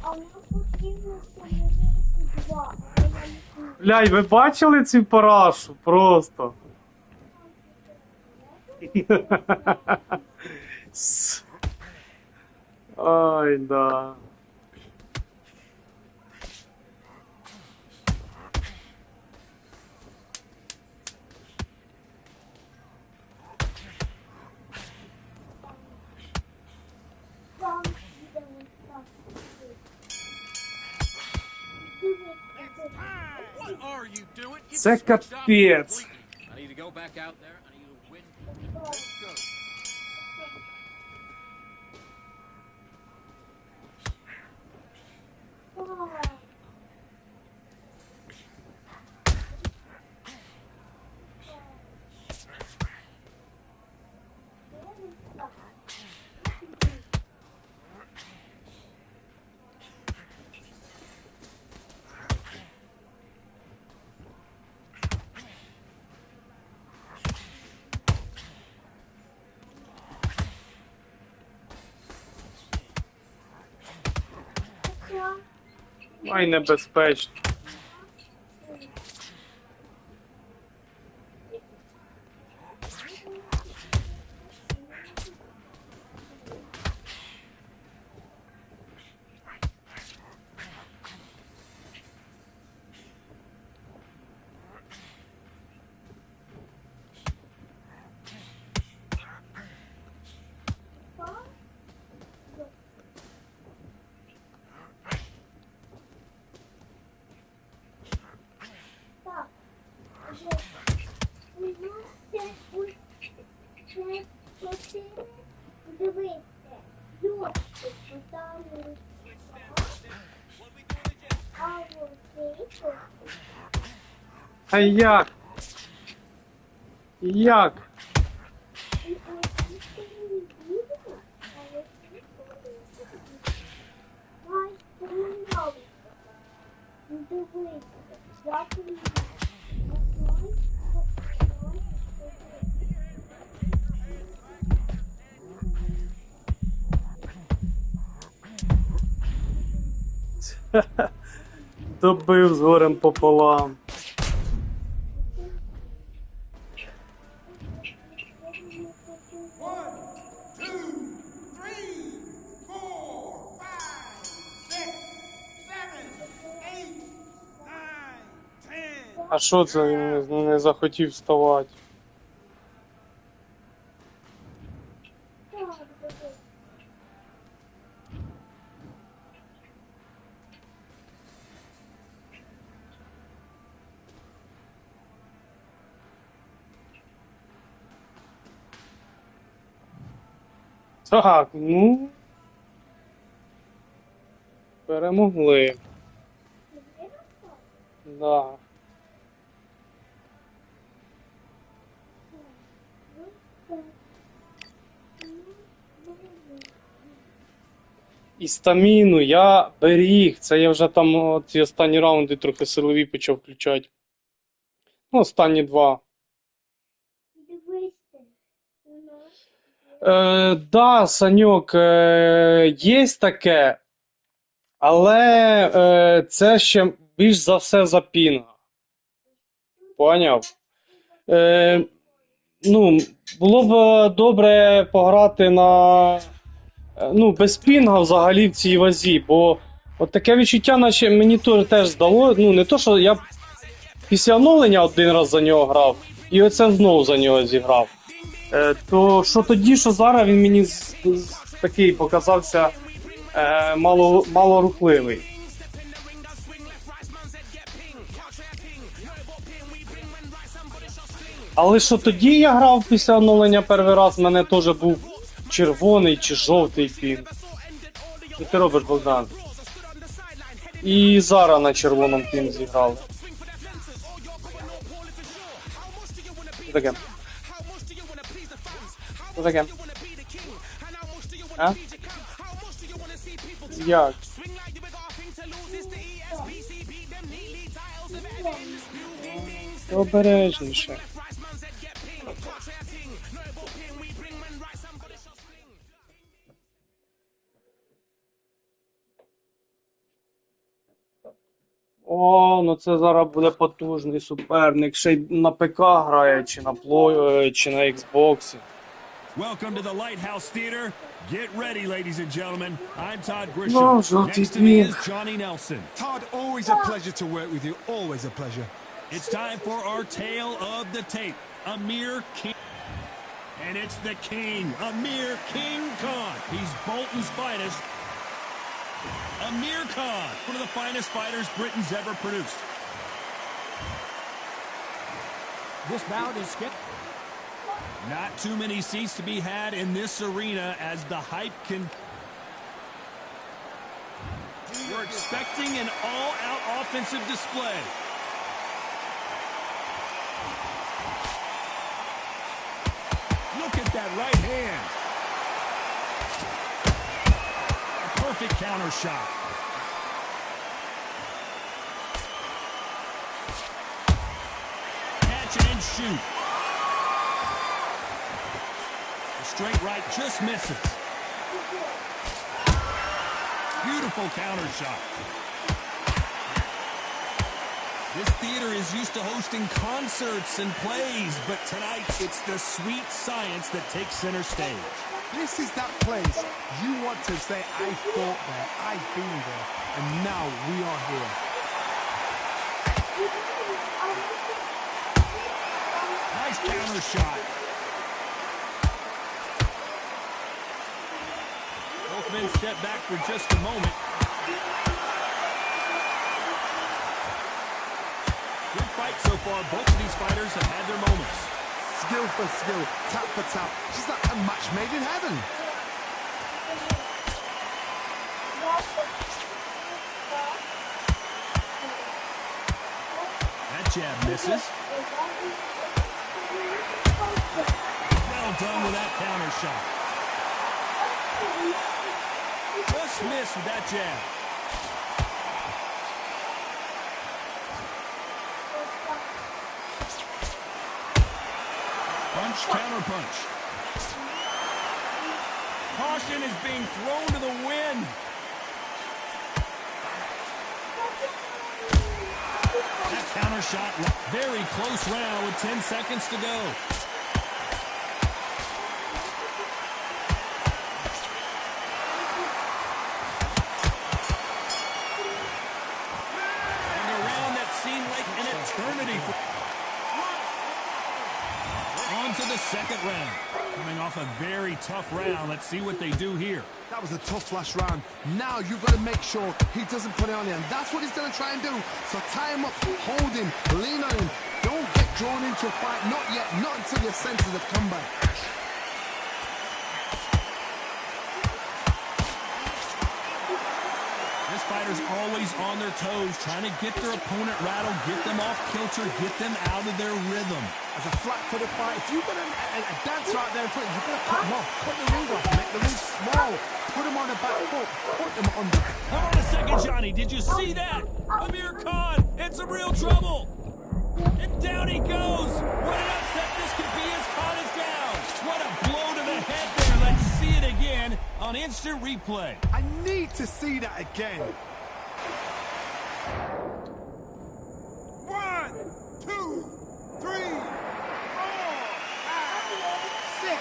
А ми потрібно поміряти два. Бляй, ви бачили цю парашу? Просто. Ай, да. Там буде ось так. What are you doing? Get Це switched up. капець. I need to go back out there. I need to win. Let's go. Ай, небезпечно. Дивіться, дочки поставили. А ось А як? Як? і ось це не відео, а ось це майстер. Дивіться, дякую. Добив з горем пополам. А що це він не захотів вставати? Так, ну. Перемогли. Да. І стаміну я беріг. Це я вже там ці останні раунди трохи силові почав включати. Ну, останні два. Да, Саньок, є таке, але це ще більш за все за пінга. Поняв? Ну, було б добре пограти на, ну, без пінга взагалі в цій вазі, бо от таке відчуття, наче мені теж здало, ну, не то, що я після оновлення один раз за нього грав, і оце знову за нього зіграв. То що тоді, що зараз він мені такий показався мало рухливий. Але що тоді я грав після оновлення перший раз, в мене теж був червоний чи жовтий пін. Що ти робиш, Богдан? І зараз на червоному пін зіграли. Що таке? Що таке? А? Як? Обережніше. О, ну це зараз буде потужний суперник. Ще й на ПК грає, чи на чи на Xbox. Welcome to the Lighthouse Theater. Get ready, ladies and gentlemen. I'm Todd Grisham. Next to me is Johnny Nelson. Todd, always a pleasure to work with you. Always a pleasure. It's time for our tale of the tape. Amir King. And it's the king, Amir King Khan. He's Bolton's finest. Amir Khan, one of the finest fighters Britain's ever produced. This bout is skipped. Not too many seats to be had in this arena as the hype can... We're expecting an all-out offensive display. Look at that right hand. A perfect counter shot. Catch and shoot. Straight right just misses. Beautiful counter shot. This theater is used to hosting concerts and plays, but tonight it's the sweet science that takes center stage. This is that place you want to say, I fought there, I've been there, and now we are here. Nice counter shot. Both men step back for just a moment. Good fight so far. Both of these fighters have had their moments. Skill for skill, tap for tap. Just like a match made in heaven. That jab misses. Well done with that counter shot. Just missed with that jab. Punch, counter punch. Caution is being thrown to the wind. That counter shot, very close round with 10 seconds to go. On to the second round. Coming off a very tough round. Let's see what they do here. That was a tough last round. Now you've got to make sure he doesn't put it on you, and that's what he's going to try and do. So tie him up, hold him, lean on him. Don't get drawn into a fight. Not yet. Not until your senses have come back. This fighter's always on their toes, trying to get their opponent rattled, get them off kilter, get them out of their rhythm. As a flat-footed fight, if you've got a dancer out there in front, you've got to cut him off. Cut the ring off, make the ring small. Put him on the back foot, put him under. Hold on a second, Johnny. Did you see that? Amir Khan in some real trouble. And down he goes. What an upset this could be as Khan is down. What a blow to the head there. Let's see it again on instant replay. I need to see that again. 1, 2, 3, 4, 5, 6.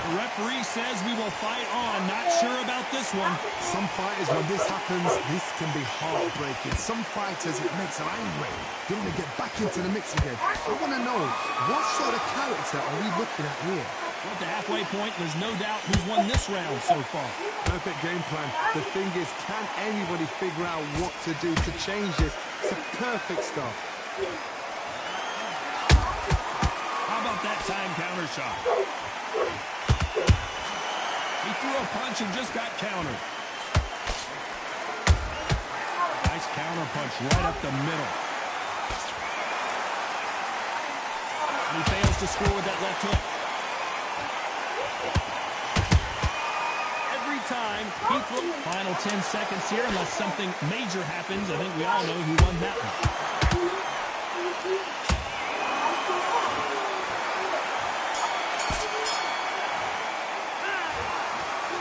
The referee says we will fight on. Not sure about this one. Some fighters, when this happens, this can be heartbreaking. Some fighters, it makes them angry. They want to get back into the mix again. I want to know, what sort of character are we looking at here? At the halfway point, there's no doubt who's won this round so far. Perfect game plan. The thing is, can anybody figure out what to do to change this? It's a perfect start. How about that time counter shot? He threw a punch and just got countered. Nice counter punch right up the middle. And he fails to score with that left hook. Every time he throws... Final 10 seconds here, unless something major happens. I think we all know who won that one.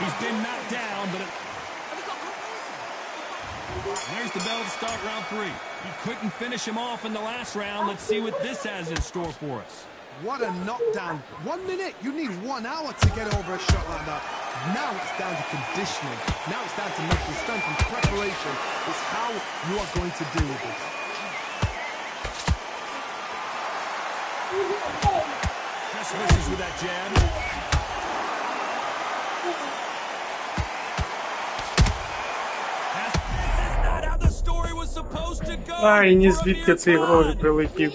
He's been knocked down, but there's the bell to start round 3. He couldn't finish him off in the last round. Let's see what this has in store for us. What a knockdown. 1 minute, you need 1 hour to get over a shot like that. Now it's down to conditioning. Now it's down to mental strength and preparation. It's how you are going to deal with this. Just misses with that jab. Ай, ні звідки цей грозі прилетів.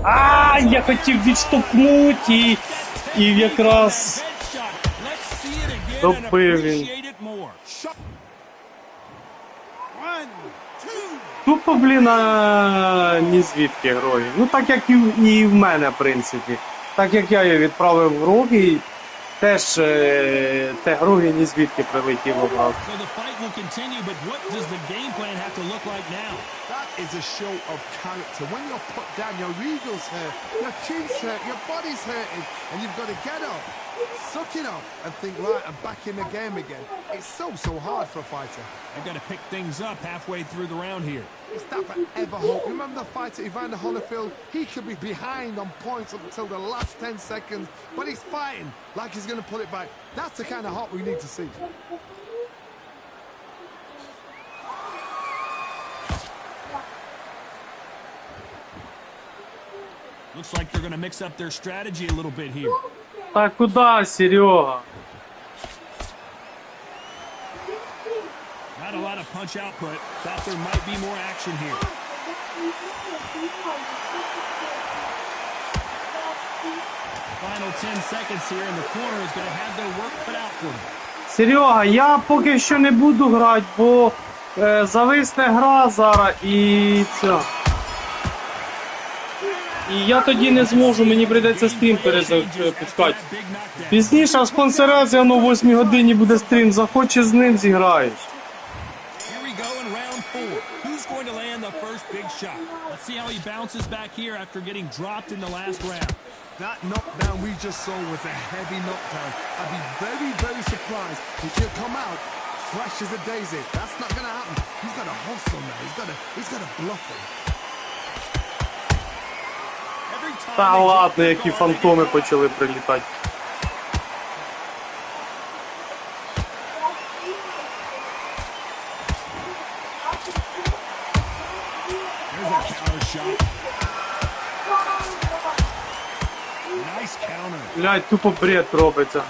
А, я хотів відштовхнути і якраз добив він. Тупо, блін, ні звідки грозі. Ну так як і в мене, в принципі. Так як я її відправив в роги, теж те грогі ні звідки прилетіло одразу. That is a show of character. When you're put down, your ego's hurt, your chin's hurt, your body's hurting, and you've got to get up, suck it up, and think, right, I'm back in the game again. It's so hard for a fighter. I've got to pick things up halfway through the round here. Is that forever hope? Remember the fighter Evander Holyfield? He could be behind on points up until the last 10 seconds, but he's fighting like he's going to pull it back. That's the kind of hope we need to see. Looks like they're going to mix up their strategy a little bit here. Та куда, Серега? Not a lot of punch output. Thought there might be more action here. Final 10 seconds here, and the corner is going to have their work cut out for them. Серега, я поки що не буду грати, бо зависне гра зараз і все. І я тоді не зможу, мені прийдеться стрім перезапускати. Пізніше, аж концерт, воно о 8 годині буде стрім, захоче з ним зіграєш. That knockdown we just saw was a heavy knockdown. I'd be very surprised if he'll come out fresh as a daisy. That's not going to happen. He's got to hustle now. He's got to bluff him. Та ладно, які фантоми почали прилітати. Блядь, тупо бред робиться.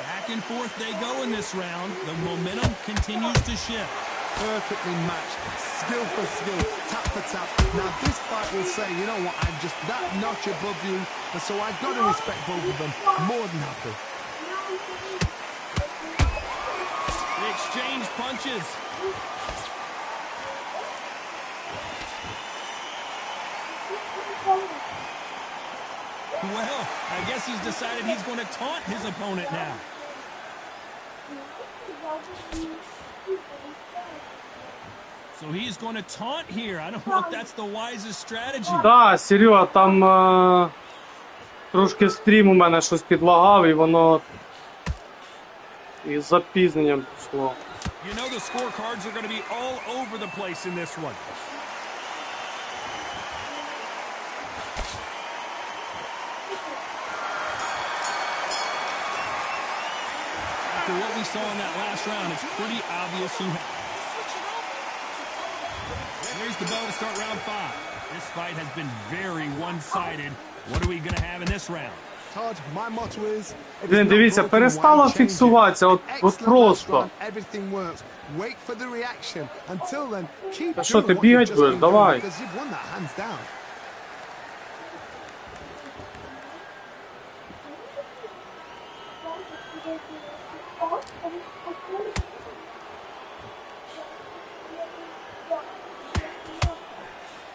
Back and forth they go in this round. The momentum continues to shift. Perfectly matched, skill for skill, tap for tap. Now this fight will say, you know what, I'm just that notch above you, and so I've got to respect both of them. More than happy. They exchange punches. Well, I guess he's decided he's going to taunt his opponent now. So he's going to taunt here. I don't know if that's the wisest strategy. Да, Серега, там трошки стрім у мене щось підлагав, і воно із запізненням пішло. You know the scorecards are going to be all over the place in this one. After what we saw in that last round, it's pretty obvious who. There's the bell to start round 5. This fight has been very one-sided. What are we going to have in this round? Блін, дивіться, перестало фіксуватися, от просто. Та що, ти бігать будеш? Давай.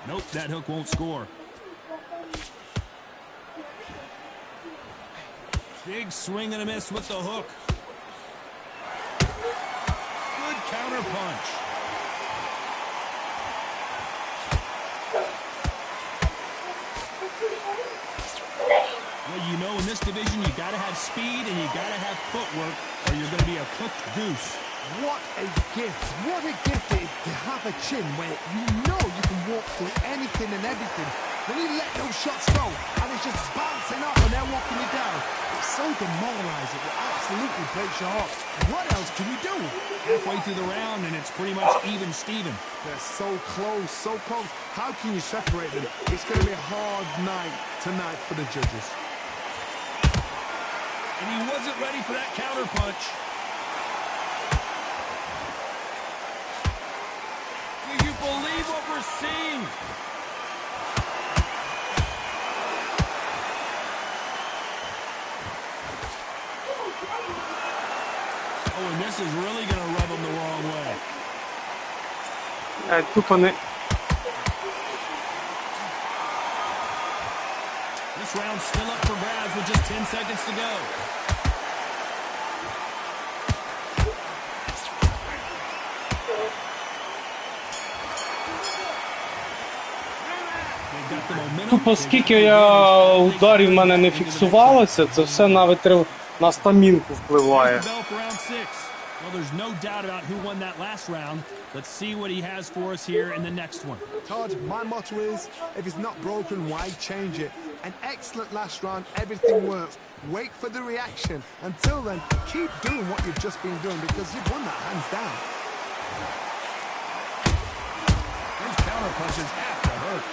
Nope, that hook won't score. Big swing and a miss with the hook. Good counter punch. Well, you know, in this division, you got to have speed and you got to have footwork, or you're going to be a cooked goose. What a gift it is to have a chin where you know you can walk through anything and everything. When you let those shots go and it's just bouncing up and they're walking you down, it's so demoralizing. It absolutely breaks your heart. What else can you do? Halfway through the round and it's pretty much even Steven. They're so close, so close. How can you separate them? It's going to be a hard night tonight for the judges. And he wasn't ready for that counter punch. Do you believe what we're seeing? Oh, and this is really going to rub him the wrong way. Тупо не... This round's still up for grabs with just 10 seconds to go. Тупо скільки ударів в мене не фіксувалося, це все на стамінку впливає. Well, there's no doubt about who won that last round. Let's see what he has for us here in the next one. Todd, my motto is, if it's not broken, why change it? An excellent last round, everything works. Wait for the reaction. Until then, keep doing what you've just been doing because you've won that hands down. Those counter punches have to hurt.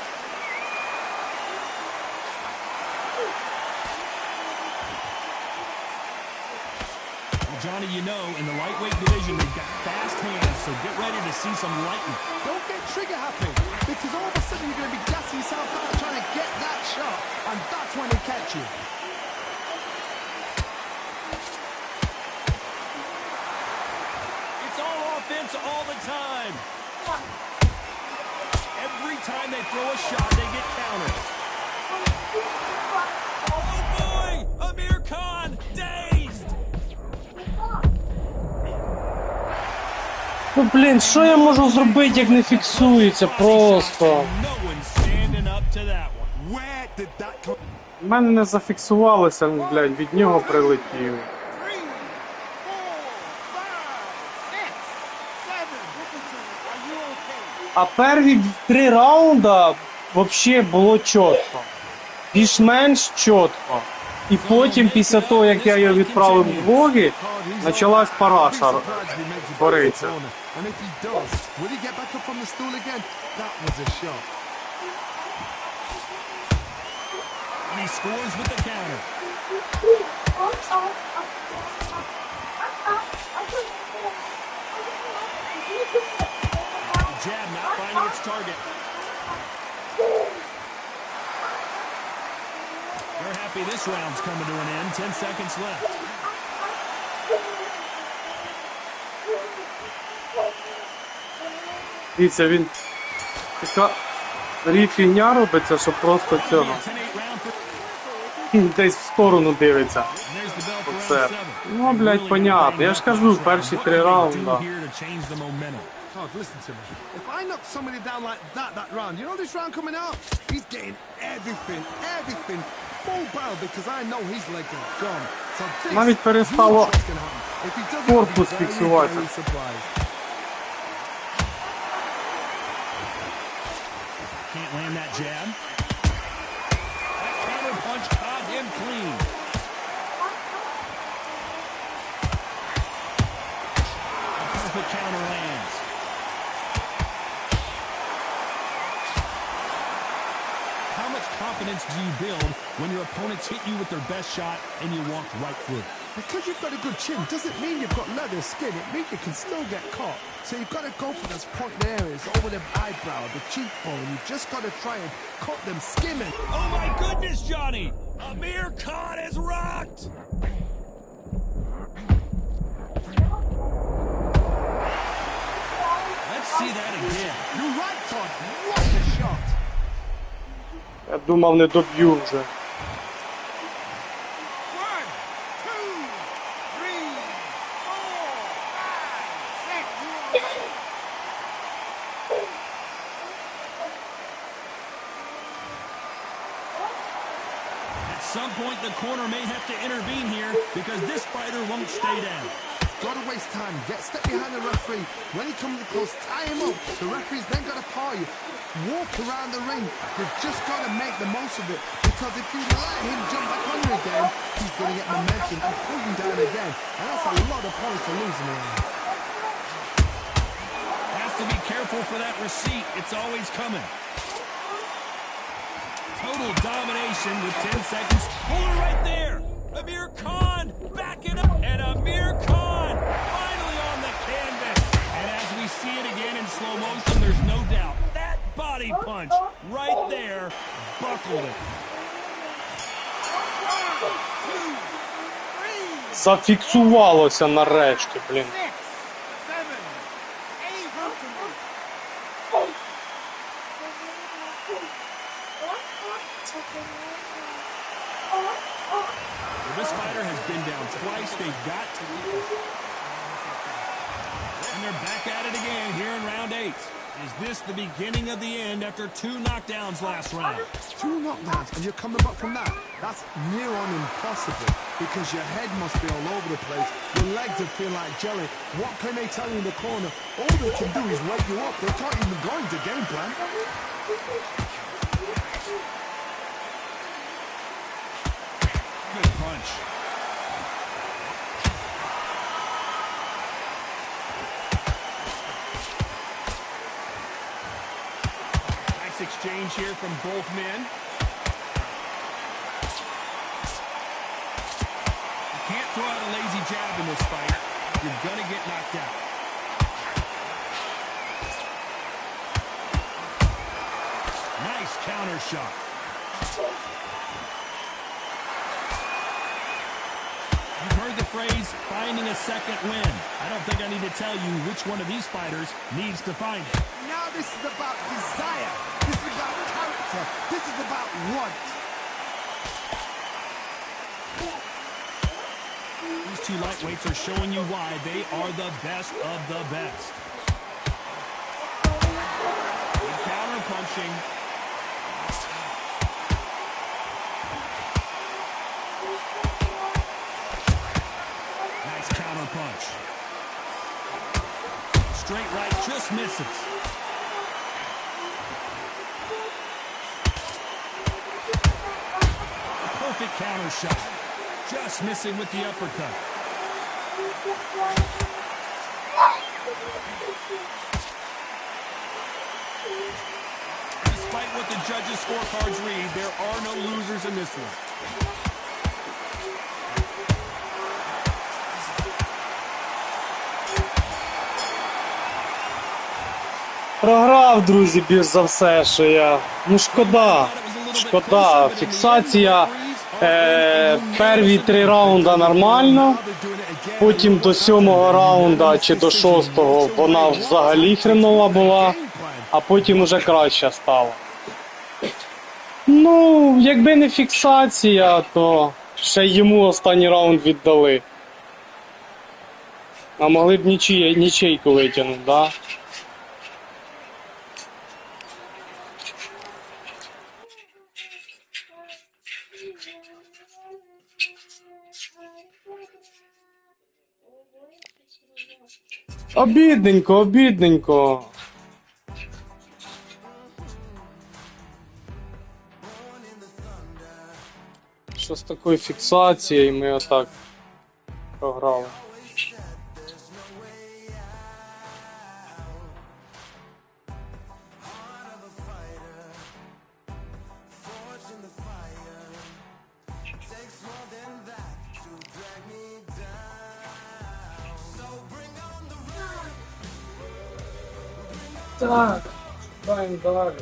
Johnny, you know, in the lightweight division, they've got fast hands, so get ready to see some lightning. Don't get trigger happy, because all of a sudden you're going to be gassing yourself out trying to get that shot, and that's when they catch you. It's all offense all the time. Every time they throw a shot, they get countered. Oh boy! Amir Khan, dazed! Ну, блін, що я можу зробити, як не фіксується просто? У мене не зафіксувалося, блядь, від нього прилетів. А перві 3 раунда взагалі було чітко. Більш-менш чітко. І потім, після того, як я його відправив в влоги, почалась параша твориться. Jab not finding its target. They're happy this round's coming to an end. 10 seconds left. Дивіться, він така ріфігня робиться, що просто цього. Десь в сторону дивиться. Оце. Ну, блядь, понятно. Я ж кажу, перші 3 раунди. Todd, listen to me. If I knock somebody down like that round, you know this round coming out? He's getting everything, full barrel, because I know his legs are gone. So this Навіть перестало is what's gonna happen. If he doesn't, корпус I'll be фіксувати. very surprised. Can't land that jab. That counter punch caught him clean. A perfect counter lands. How much confidence do you build when your opponents hit you with their best shot and you walk right through it? Because you've got a good chin doesn't mean you've got leather skin. It means you can still get caught. So you've got to go for those pointed areas over the eyebrow, the cheekbone. You've just got to try and cut them skimming. Oh my goodness, Johnny! Amir Khan is rocked! Let's see that again. You're right, Todd. What a shot. Я думав, не доб'ю вже. 1, 2, 3, 4, 5, 6. At some point, the corner may have to intervene here because this fighter won't stay down. Gotta waste time. Step behind the referee. When he comes close, tie him up. The referee's then gotta paw you. Walk around the ring. You've just gotta make the most of it. Because if you let him jump back on you again, he's gonna get momentum and pull you down again. And that's a lot of points to lose in the ring. Has to be careful for that receipt. It's always coming. Total domination with 10 seconds. Hold it right there. Amir Khan backing up. And Amir Khan finally on the canvas. And as we see it again in slow motion, there's no doubt. That body punch right there buckled it. Зафіксувалося нарешті, блін. 6, 7, 8. This fighter has been down twice. They've got to leave. And they're back at it again here in round 8. Is this the beginning of the end after 2 knockdowns last round? 2 knockdowns and you're coming back from that. That's near on impossible because your head must be all over the place. Your legs will feel like jelly. What can they tell you in the corner? All they can do is wake you up. They can't even go into game plan. Good punch. Nice exchange here from both men. You can't throw out a lazy jab in this fight. You're gonna get knocked out. Nice counter shot. You've heard the phrase, finding a second win. I don't think I need to tell you which one of these fighters needs to find it. Now this is about desire. This is about character. This is about want. These 2 lightweights are showing you why they are the best of the best. Good counter punching. Nice counter punch. Straight right just misses. A perfect counter shot. Just missing with the uppercut. Despite what the judges' scorecards read, there are no losers in this one. Програв, друзі, більш за все, що я... Ну, шкода. Шкода. Фіксація. Перві 3 раунда нормально. Потім до 7-го раунда чи до 6-го вона взагалі хренова була. А потім уже краще стало. Ну, якби не фіксація, то ще йому останній раунд віддали. А могли б нічийку витягнути, да? Обідненько, обідненько. Що з такою фіксацією ми отак програли. Так, шукаємо далі.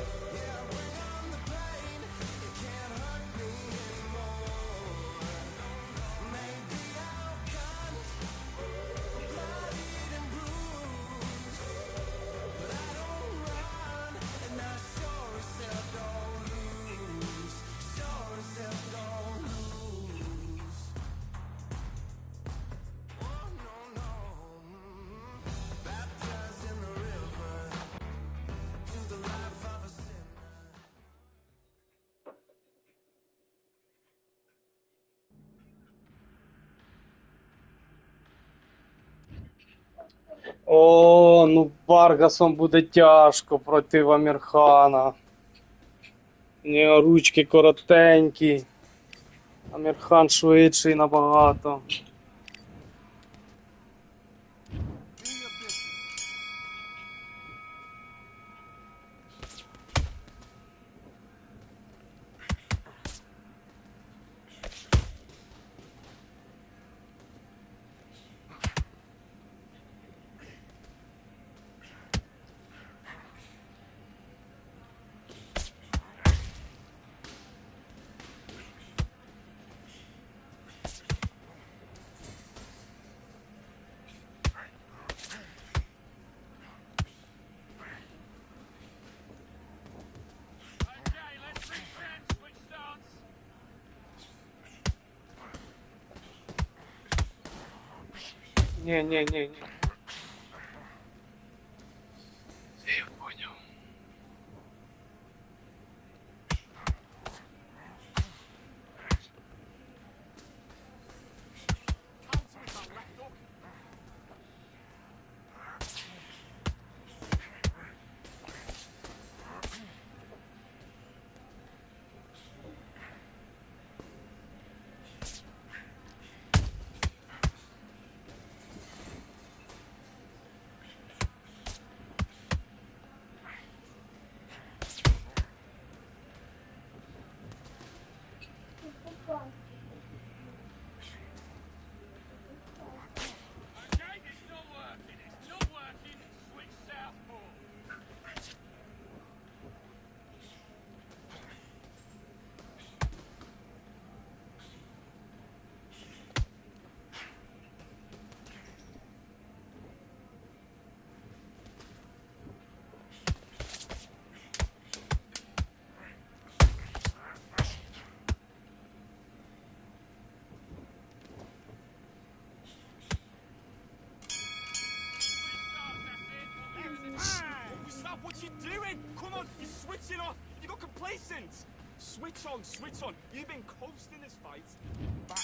О, ну Варгасом буде тяжко проти Амірхана. У нього ручки коротенькі. Амірхан швидший набагато. Не. Я понял. What you doing? Come on, you're switching off. You got complacent. Switch on, switch on. You've been coasting this fight. Back.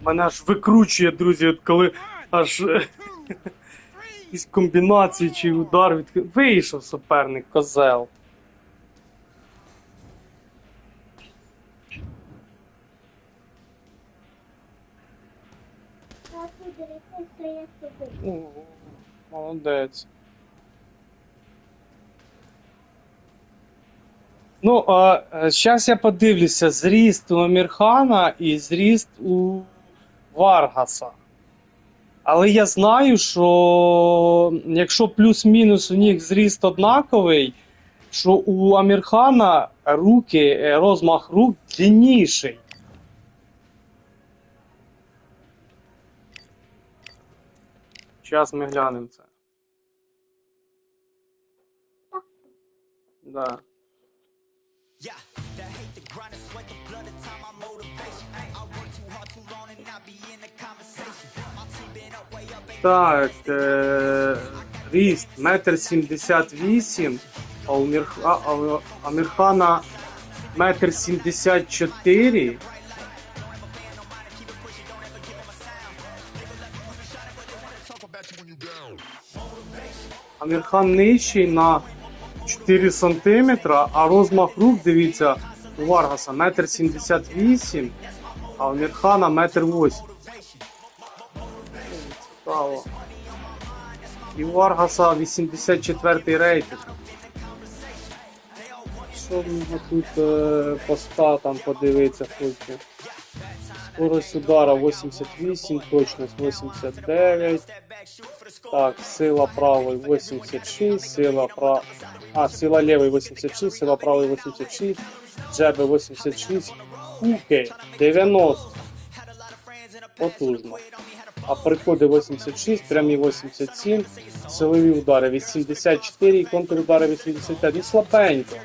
Мене аж викручує, друзі, от коли аж якісь комбінації чи удар від... Вийшов суперник, козел. Ого, молодець. Ну, зараз я подивлюся зріст у Амірхана і зріст у Варгаса. Але я знаю, що якщо плюс-мінус у них зріст однаковий, що у Амірхана руки, розмах рук длинніший. Зараз ми глянемо це. Да. Так, ріст 1,78 м, а у Амірхана 1,74 м. Амірхан нижчий на 4 см, а розмах рук, дивіться, у Варгаса 1,78 м, а у Амірхана 1,8 м. Цікаво. І у Варгаса 84-й рейтинг. Що можна тут по статам подивитися хочу? Скорость удара 88, точность 89. Так, сила правой 86, сила левой 86, сила правой 86, джеби 86, хуки 90. Потужно. А приходи 86, прямі 87, силові удари 84 і контрудари 85. Ну, слабенько.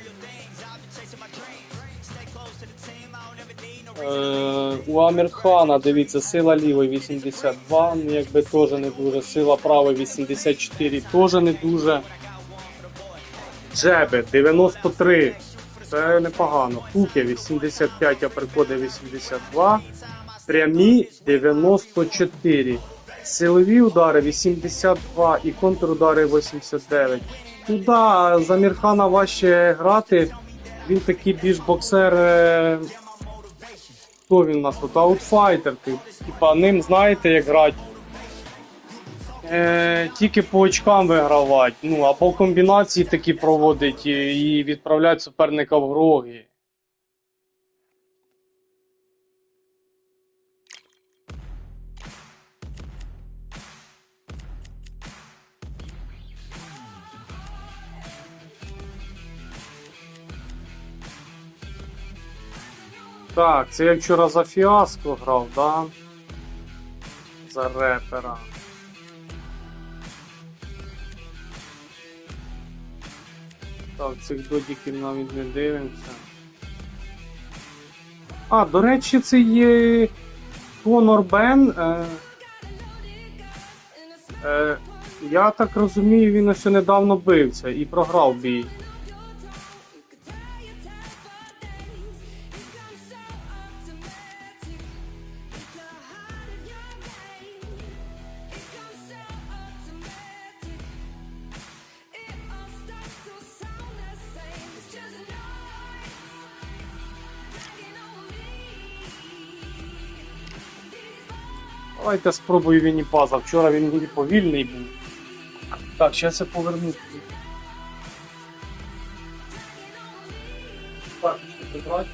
У Амірхана, дивіться, сила лівої 82, якби теж не дуже, сила правої 84, теж не дуже. Джеби 93, це непогано. Хуки 85, а приходи 82, прямі 94, силові удари 82 і контрудари 89. Туди за Амірхана важче грати, він такий більш боксер. Хто він у нас тут? Аутфайтер. Типа ним знаєте як грати. Тільки по очкам вигравати. Ну, або комбінації такі проводить і відправляють суперника в гроги. Так, це я вчора за фіаско грав, да? За репера. Так, цих додіків навіть не дивимося. А, до речі, це є Конор Бен. Я так розумію, він ось недавно бився і програв бій. Давайте спробую Вінніпаза. Вчора він мені повільний був. Так, зараз я повернусь. Так, що забрати?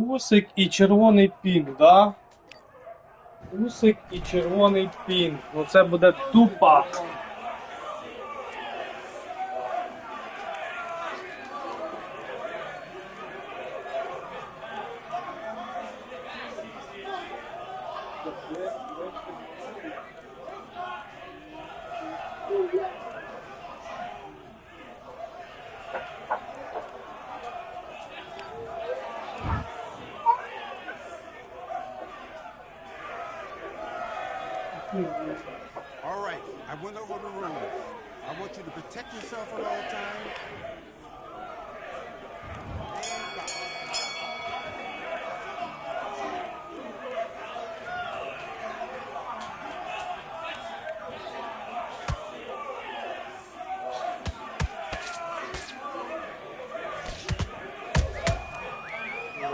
Усик і червоний пінг, да? Усик і червоний пінг. Ну це буде тупо. All right, I went over the rules. I want you to protect yourself at all times.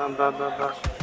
And box. Да.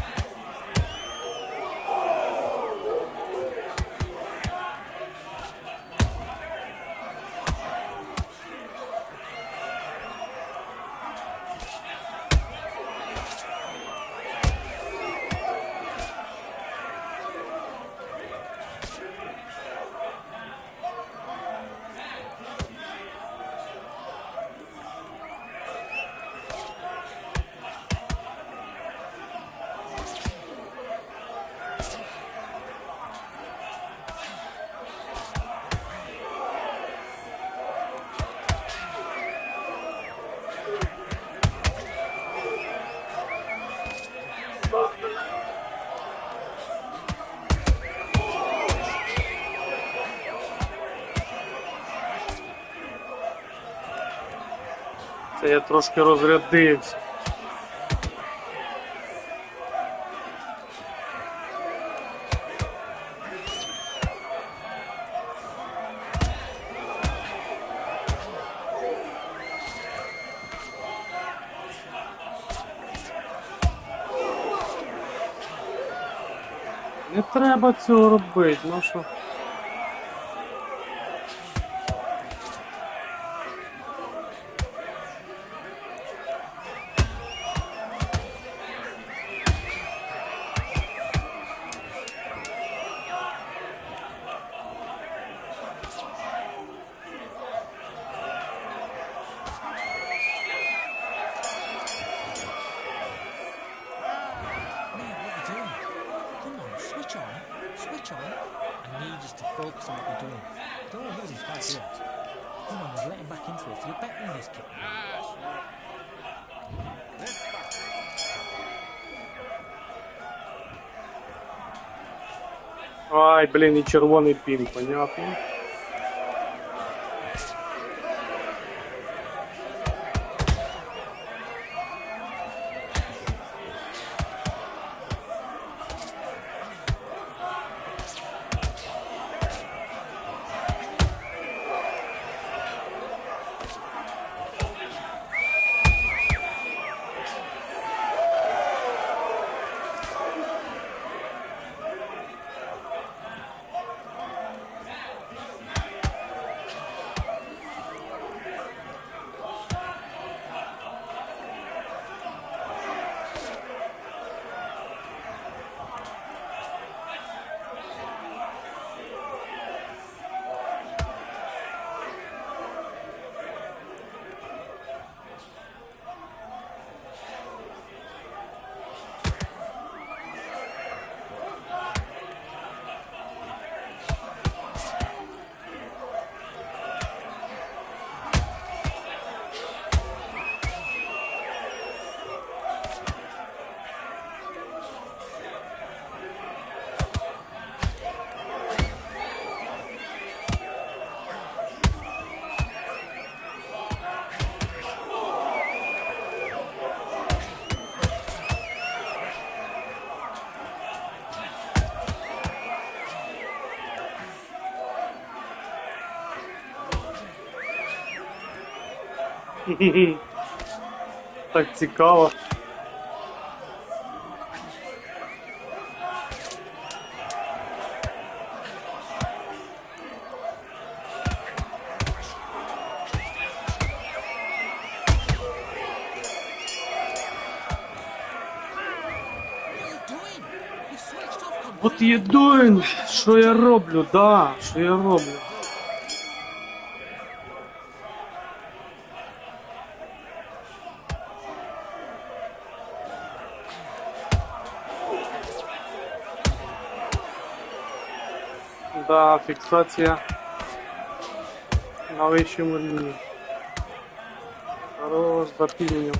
Це я трошки розрядився. Не треба цього робити, ну що? Switch on. I need you to focus on what you're doing. Don't want to lose these fights yet. Come on, just let him back into it. You're better than this kid. Ай, блін, і червоний пін, понятно. Так цікаво. What you doing? Що я роблю? Да, що я роблю? Да, фіксація на вищому рівні. Хорош, запільню.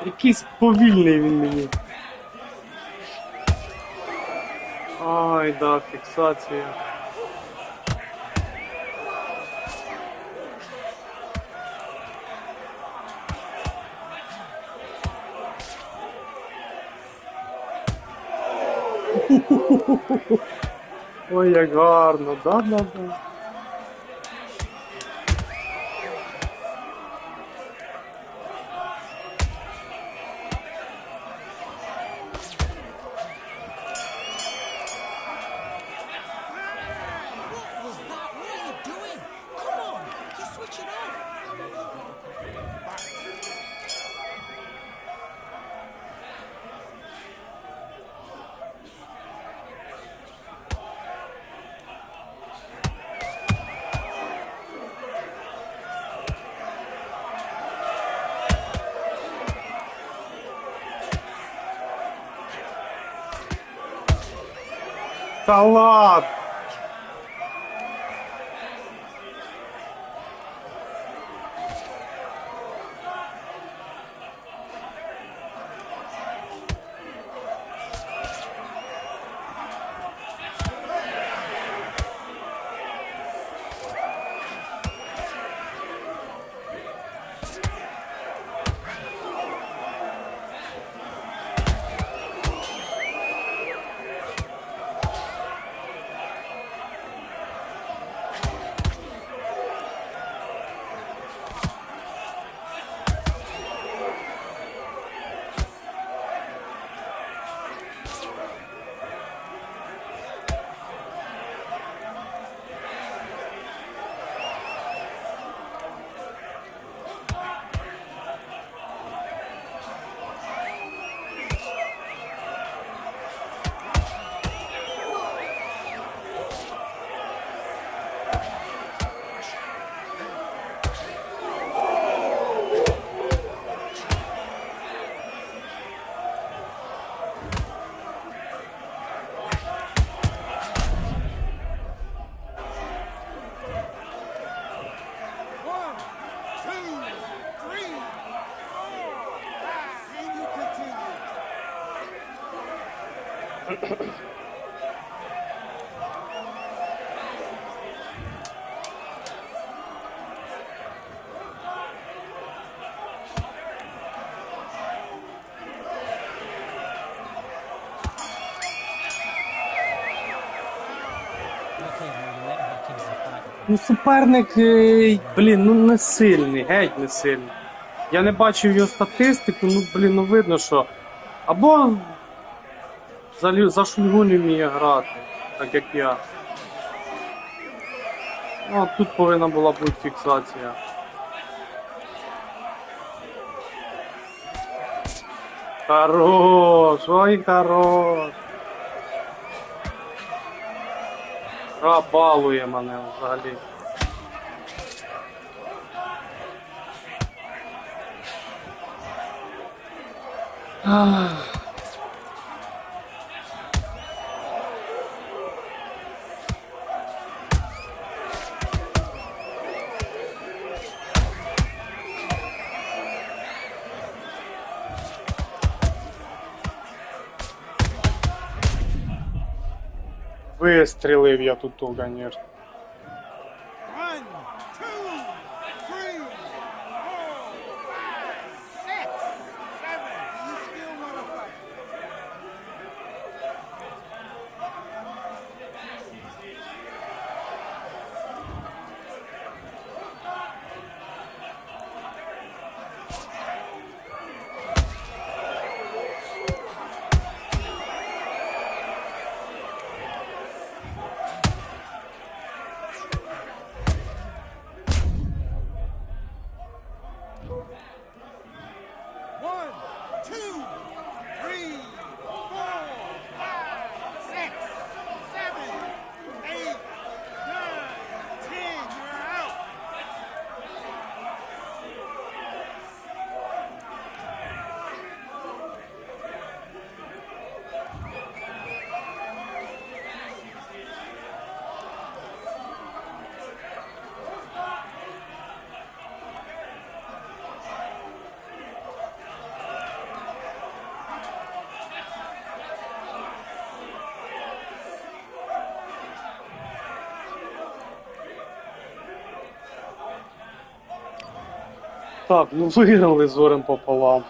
Якийсь повільний він мені. Ай, да, фіксація. Ой, як гарно, да-да-да. Та ладно. Ну, суперник, блін, ну не сильний, геть не сильний. Я не бачив його статистику, ну, блін, ну видно, що або за шульгу не вміє грати, так як я. Ну, тут повинна була бути фіксація. Хорош, ой, хорош. Гра балує мене взагалі. Вистрілив я тут, конечно. 1, 2, 3, 4, 5, 6, 7. You still want to fight? One, two, three, 4, 5, 6, 7, 8, 9, 10. You're out. Так, ну виграли з горем пополам.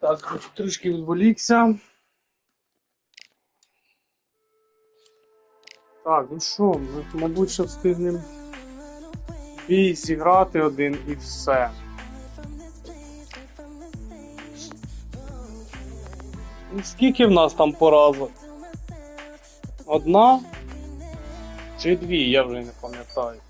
Так, трішки відволікся. Так, ну що, ми, мабуть, ще встигнемо бій зіграти один і все. Ну, скільки в нас там поразок? Одна? Чи дві, я вже не пам'ятаю.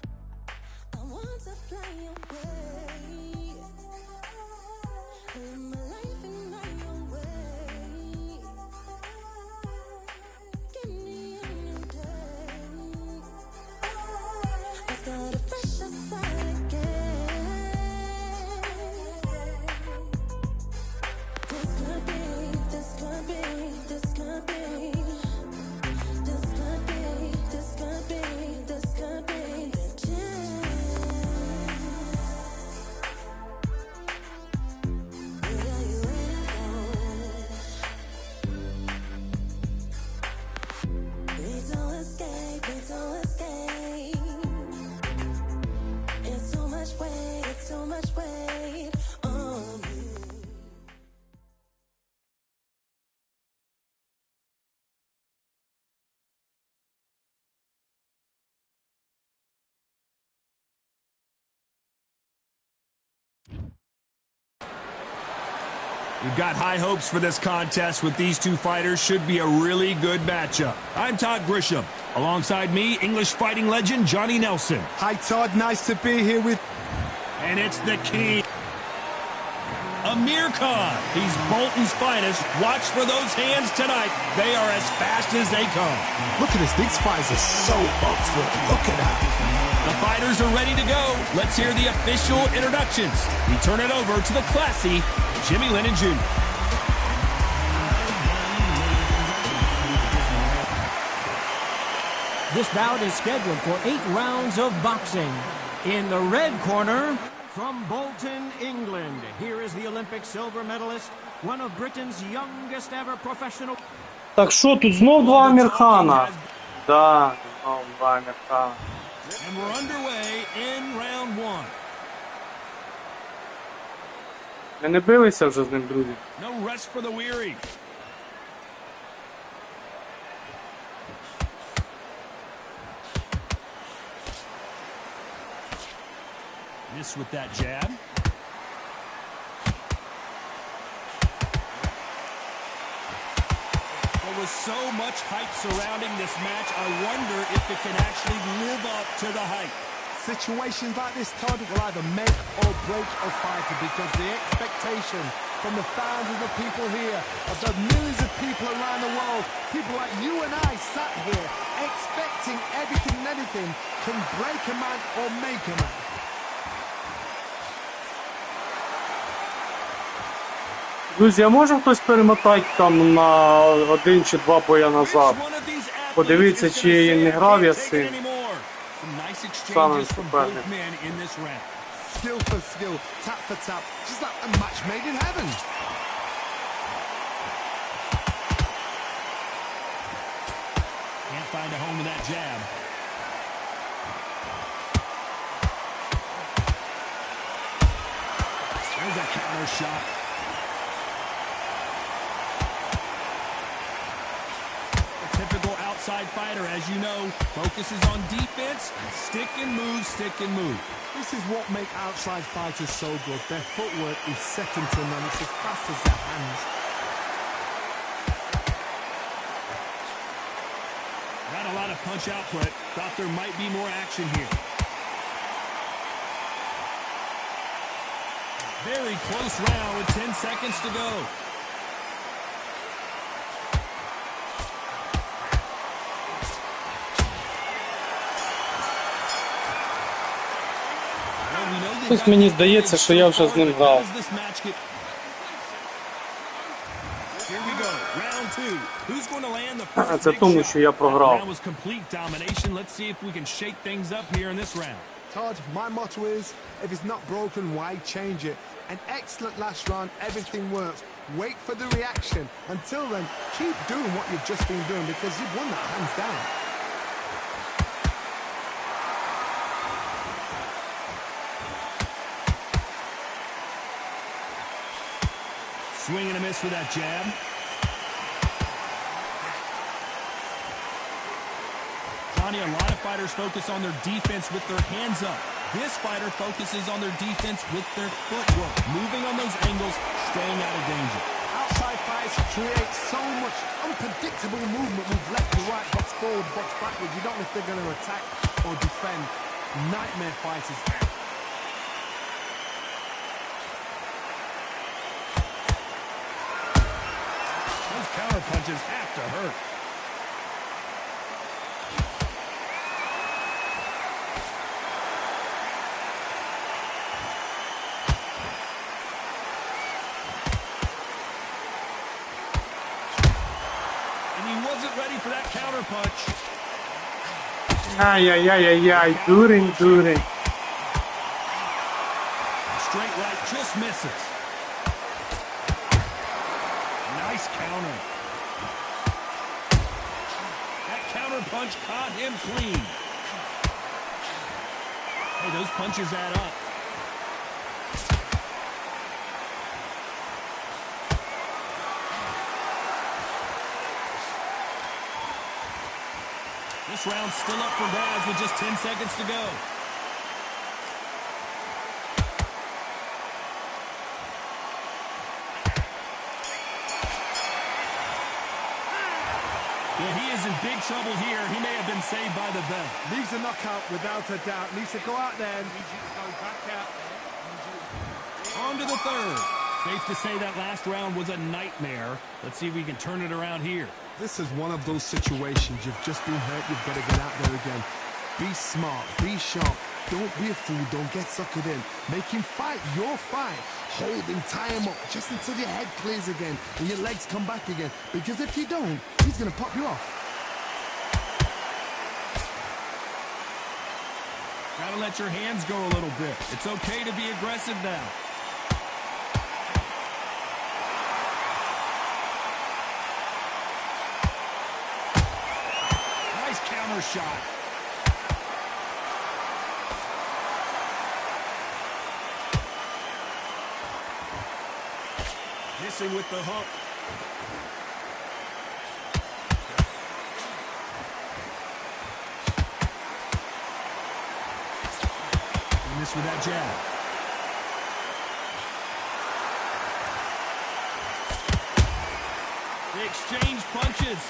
We've got high hopes for this contest with these two fighters. Should be a really good matchup. I'm Todd Grisham. Alongside me, English fighting legend Johnny Nelson. Hi, Todd. Nice to be here with... And it's the king, Amir Khan. He's Bolton's finest. Watch for those hands tonight. They are as fast as they come. Look at this. These fighters are so up for it. Look at that. The fighters are ready to go. Let's hear the official introductions. We turn it over to the classy Jimmy Lennon Jr. This bout is scheduled for 8 rounds of boxing. In the red corner, from Bolton, England, here is the Olympic silver medalist, one of Britain's youngest ever professional. Так що, тут знов два Амірхана? Да, знов два Амірхана. And we're underway in round 1. Ми не билися вже з ним, друзі. No rest for the weary. Miss with that jab. There was so much hype surrounding this match. I wonder if it can actually live up to the hype. Situations like this, Todd, will either make or break a fighter because the expectation from the fans of the people here, of the millions of people around the world, people like you and I sat here expecting everything and anything can break a man or make a man. Друзі, а може хтось перемотати там на 1 чи 2 боя назад? Подивіться, чи не грав я з цим самим суперником. Skill for skill, tap for tap, just like a match made in heaven. Can't find a home with that jab. There's a counter shot. A typical outside fighter, as you know, focuses on defense, stick and move, stick and move. This is what makes outside fighters so good. Their footwork is second to none. It's as fast as their hands. Not a lot of punch output. Thought there might be more action here. Very close round with 10 seconds to go. Щось мені здається, що я вже з ним грав. Це тому, що я програв. Todd, my motto is, if it's not broken, why change it? An excellent last round, everything works. Wait for the reaction. Until then, keep doing what you've just been doing because you've won that hands down. Swing and a miss with that jab. Johnny, a lot of fighters focus on their defense with their hands up. This fighter focuses on their defense with their footwork, moving on those angles, staying out of danger. Outside fights create so much unpredictable movement with left to right, box forward, box backwards. You don't know if they're going to attack or defend. Nightmare fighters. Those counter punches have to hurt. And he wasn't ready for that counter punch. Ай-яй-яй-яй-яй, дурень. Straight right just misses. Nice counter. That counter punch caught him clean. Hey, those punches add up. This round's still up for grabs with just 10 seconds to go. in big trouble here. He may have been saved by the bell. Needs a knockout without a doubt. Needs to go out there. Needs you to go back out. On to the third. Safe to say that last round was a nightmare. Let's see if we can turn it around here. This is one of those situations. You've just been hurt. You've got to get out there again. Be smart. Be sharp. Don't be a fool. Don't get suckered in. Make him fight your fight. Hold him, tie him up, just until your head clears again and your legs come back again. Because if you don't, he's going to pop you off. Gotta let your hands go a little bit. It's okay to be aggressive now. Nice counter shot. Missing with the hook. And this with that jab. They exchange punches.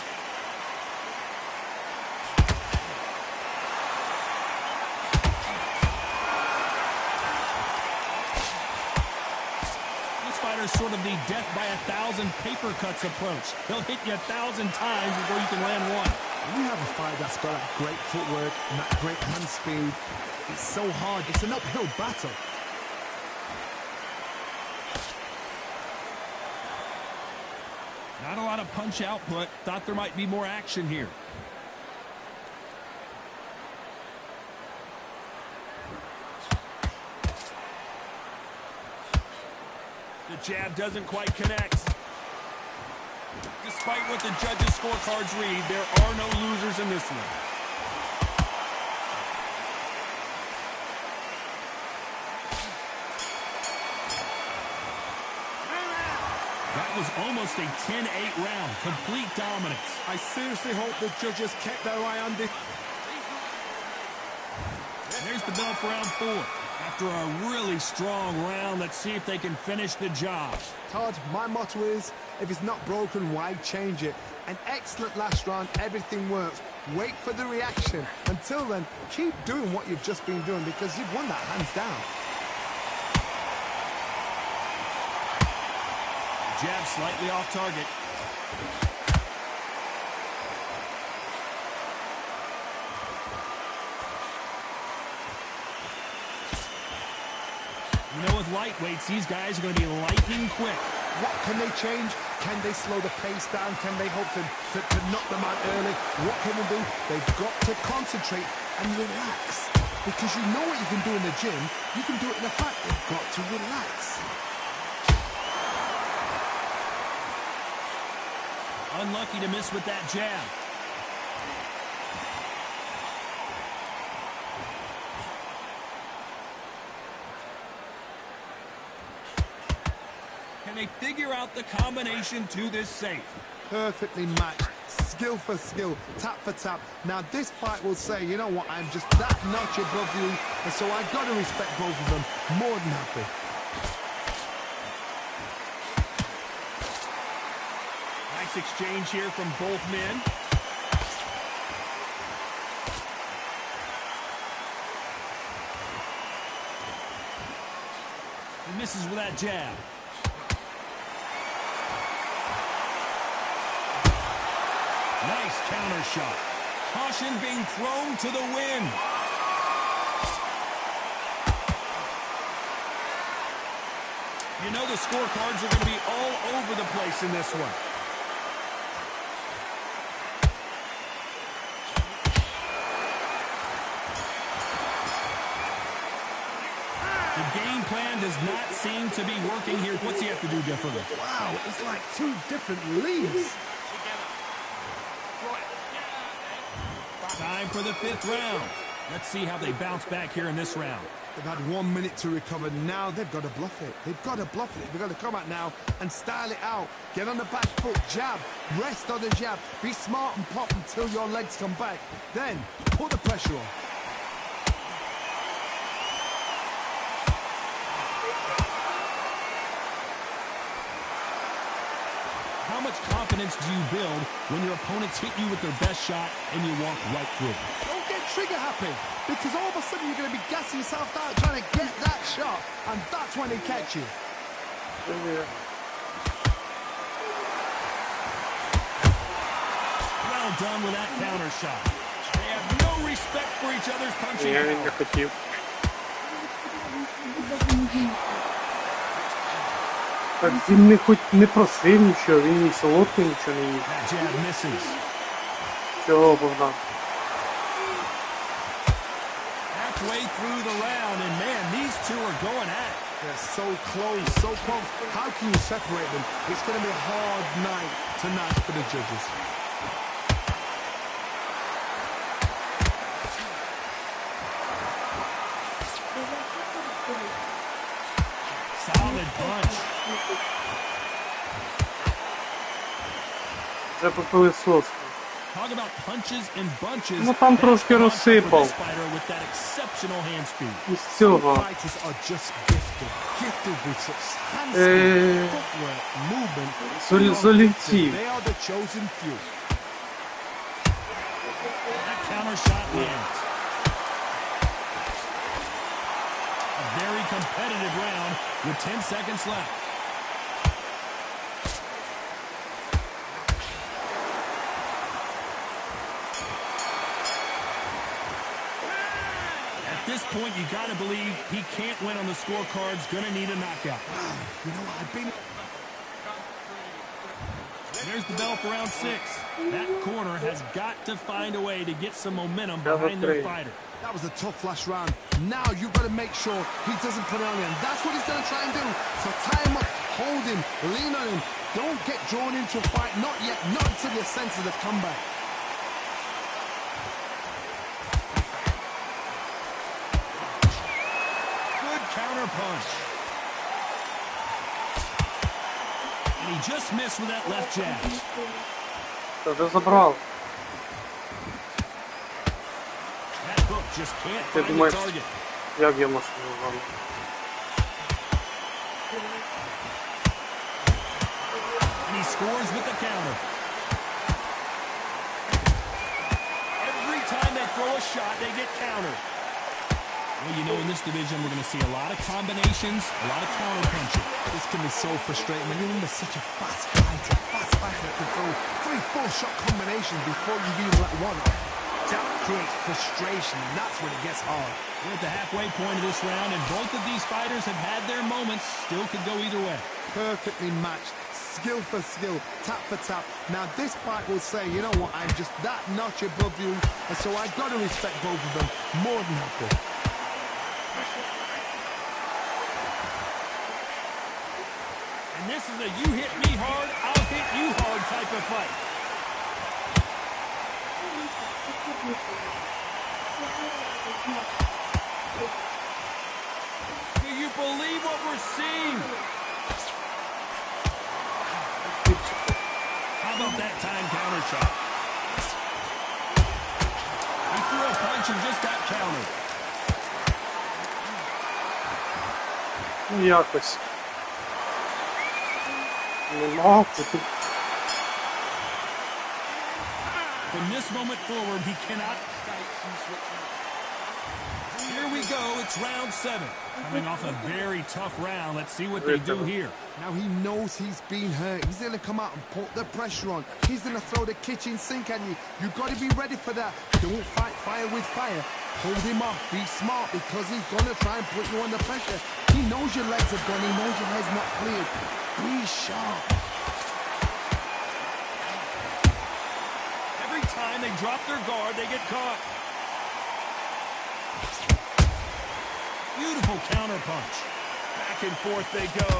Sort of the death by 1,000 paper cuts approach. He'll hit you 1,000 times before you can land one. When you have a fight that's got that great footwork and that great hand speed, it's so hard. It's an uphill battle. Not a lot of punch output. Thought there might be more action here. The jab doesn't quite connect. Despite what the judges' scorecards read, there are no losers in this one. That was almost a 10-8 round. Complete dominance. I seriously hope the judges kept their eye on this. There's the bell for round 4. After a really strong round, let's see if they can finish the job. Todd, my motto is, if it's not broken, why change it? An excellent last round, everything works. Wait for the reaction. Until then, keep doing what you've just been doing because you've won that hands down. Jab slightly off target. You know, with lightweights, these guys are going to be lightning quick. What can they change? Can they slow the pace down? Can they hope to knock them out early? What can they do? They've got to concentrate and relax. Because you know what you can do in the gym, you can do it in a fight. They've got to relax. Unlucky to miss with that jab. Can they figure out the combination to this safe? Perfectly matched. Skill for skill, tap for tap. Now this fight will say, you know what, I'm just that notch above you, and so I got to respect both of them. More than happy. Nice exchange here from both men. He misses with that jab. Nice counter shot. Caution being thrown to the wind. You know the scorecards are going to be all over the place in this one. The game plan does not seem to be working here. What's he have to do differently? Wow, it's like two different leagues. Time for the 5th round. Let's see how they bounce back here in this round. They've had 1 minute to recover. Now they've got to bluff it. They've got to bluff it. They've got to come out now and style it out. Get on the back foot, jab, rest on the jab. Be smart and pop until your legs come back. Then put the pressure on. How much confidence do you build when your opponents hit you with their best shot and you walk right through it? Don't get trigger happy, because all of a sudden you're going to be gassing yourself out trying to get that shot, and that's when they catch you. Well done with that counter shot. They have no respect for each other's punching Я не power. хотів. Так він не хоч не просив нічого, він ні солодкий нічого не їв. That jab misses. Чого, Богдан? Halfway through the round, and man, these two are going at it. They're so close, so close. How can you separate them? It's going to be a hard night tonight for the judges. Solid punch. Вже попилисосно. Talk about punches and bunches. Ну там трошки розсипав. This fighter with that exceptional hand speed. Із цього. Fighters are just gifted with such hands, footwork, movement. З олівців. They are the chosen few. That counter shot lands. A very competitive round with 10 seconds left. At this point, you got to believe he can't win on the scorecards. Going to need a knockout. You know what, I've been... There's the bell for round 6. That corner has got to find a way to get some momentum behind their fighter. That was a tough last round. Now you've got to make sure he doesn't put it on him. That's what he's going to try and do. So tie him up, hold him, lean on him. Don't get drawn into a fight. Not yet. Not until your senses have come back. Good counter punch. And he just missed with that left jab. Та вже забрав. That hook just can't Ти find the думаєш, target. як я машину зламав? And he scores with the counter. Every time they throw a shot, they get countered. Well, you know, in this division, we're going to see a lot of combinations, a lot of counter punching. This can be so frustrating when you're under such a fast fighter that can throw 3 full shot combinations before you even let one off. That creates frustration, and that's when it gets hard. We're at the halfway point of this round, and both of these fighters have had their moments. Still could go either way. Perfectly matched, skill for skill, tap for tap. Now this fight will say, you know what, I'm just that notch above you, and so I've got to respect both of them more than happy. And this is a you hit me hard, I'll hit you hard type of fight. Do you believe what we're seeing? How about that time counter shot? He threw a punch and just got countered. Ну якось. Нема. From this moment forward, he cannot. Here we go, it's round 7. Coming off a very tough round. Let's see what they do here. Now he knows he's been hurt. He's going to come out and put the pressure on. He's going to throw the kitchen sink at you. You've got to be ready for that. Don't fight fire with fire. Hold him off. Be smart, because he's going to try and put you under pressure. He knows your legs are gone. He knows your head's not cleared. Be sharp. Every time they drop their guard, they get caught. Beautiful counter punch. Back and forth they go.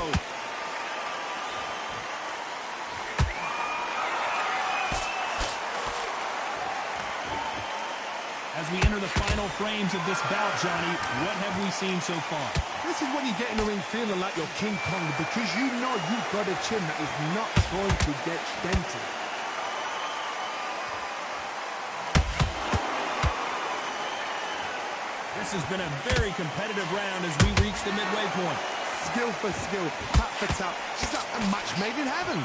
As we enter the final frames of this bout, Johnny, what have we seen so far? This is when you get in the ring feeling like you're King Kong, because you know you've got a chin that is not going to get dented. This has been a very competitive round as we reach the midway point. Skill for skill, tap for tap. Just like a match made in heaven.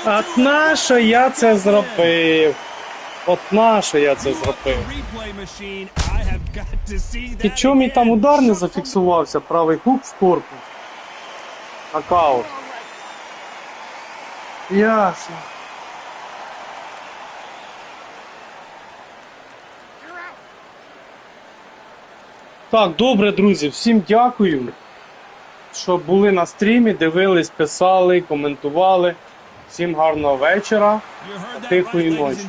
От нащо я це зробив? От нащо я це зробив? І чому мій там удар не зафіксувався? Правий хук в корпус. Нокаут. Ясно. Так, добре, друзі, всім дякую, що були на стрімі, дивились, писали, коментували. Всім гарного вечора, тихої ночі.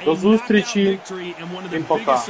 До зустрічі, всім пока.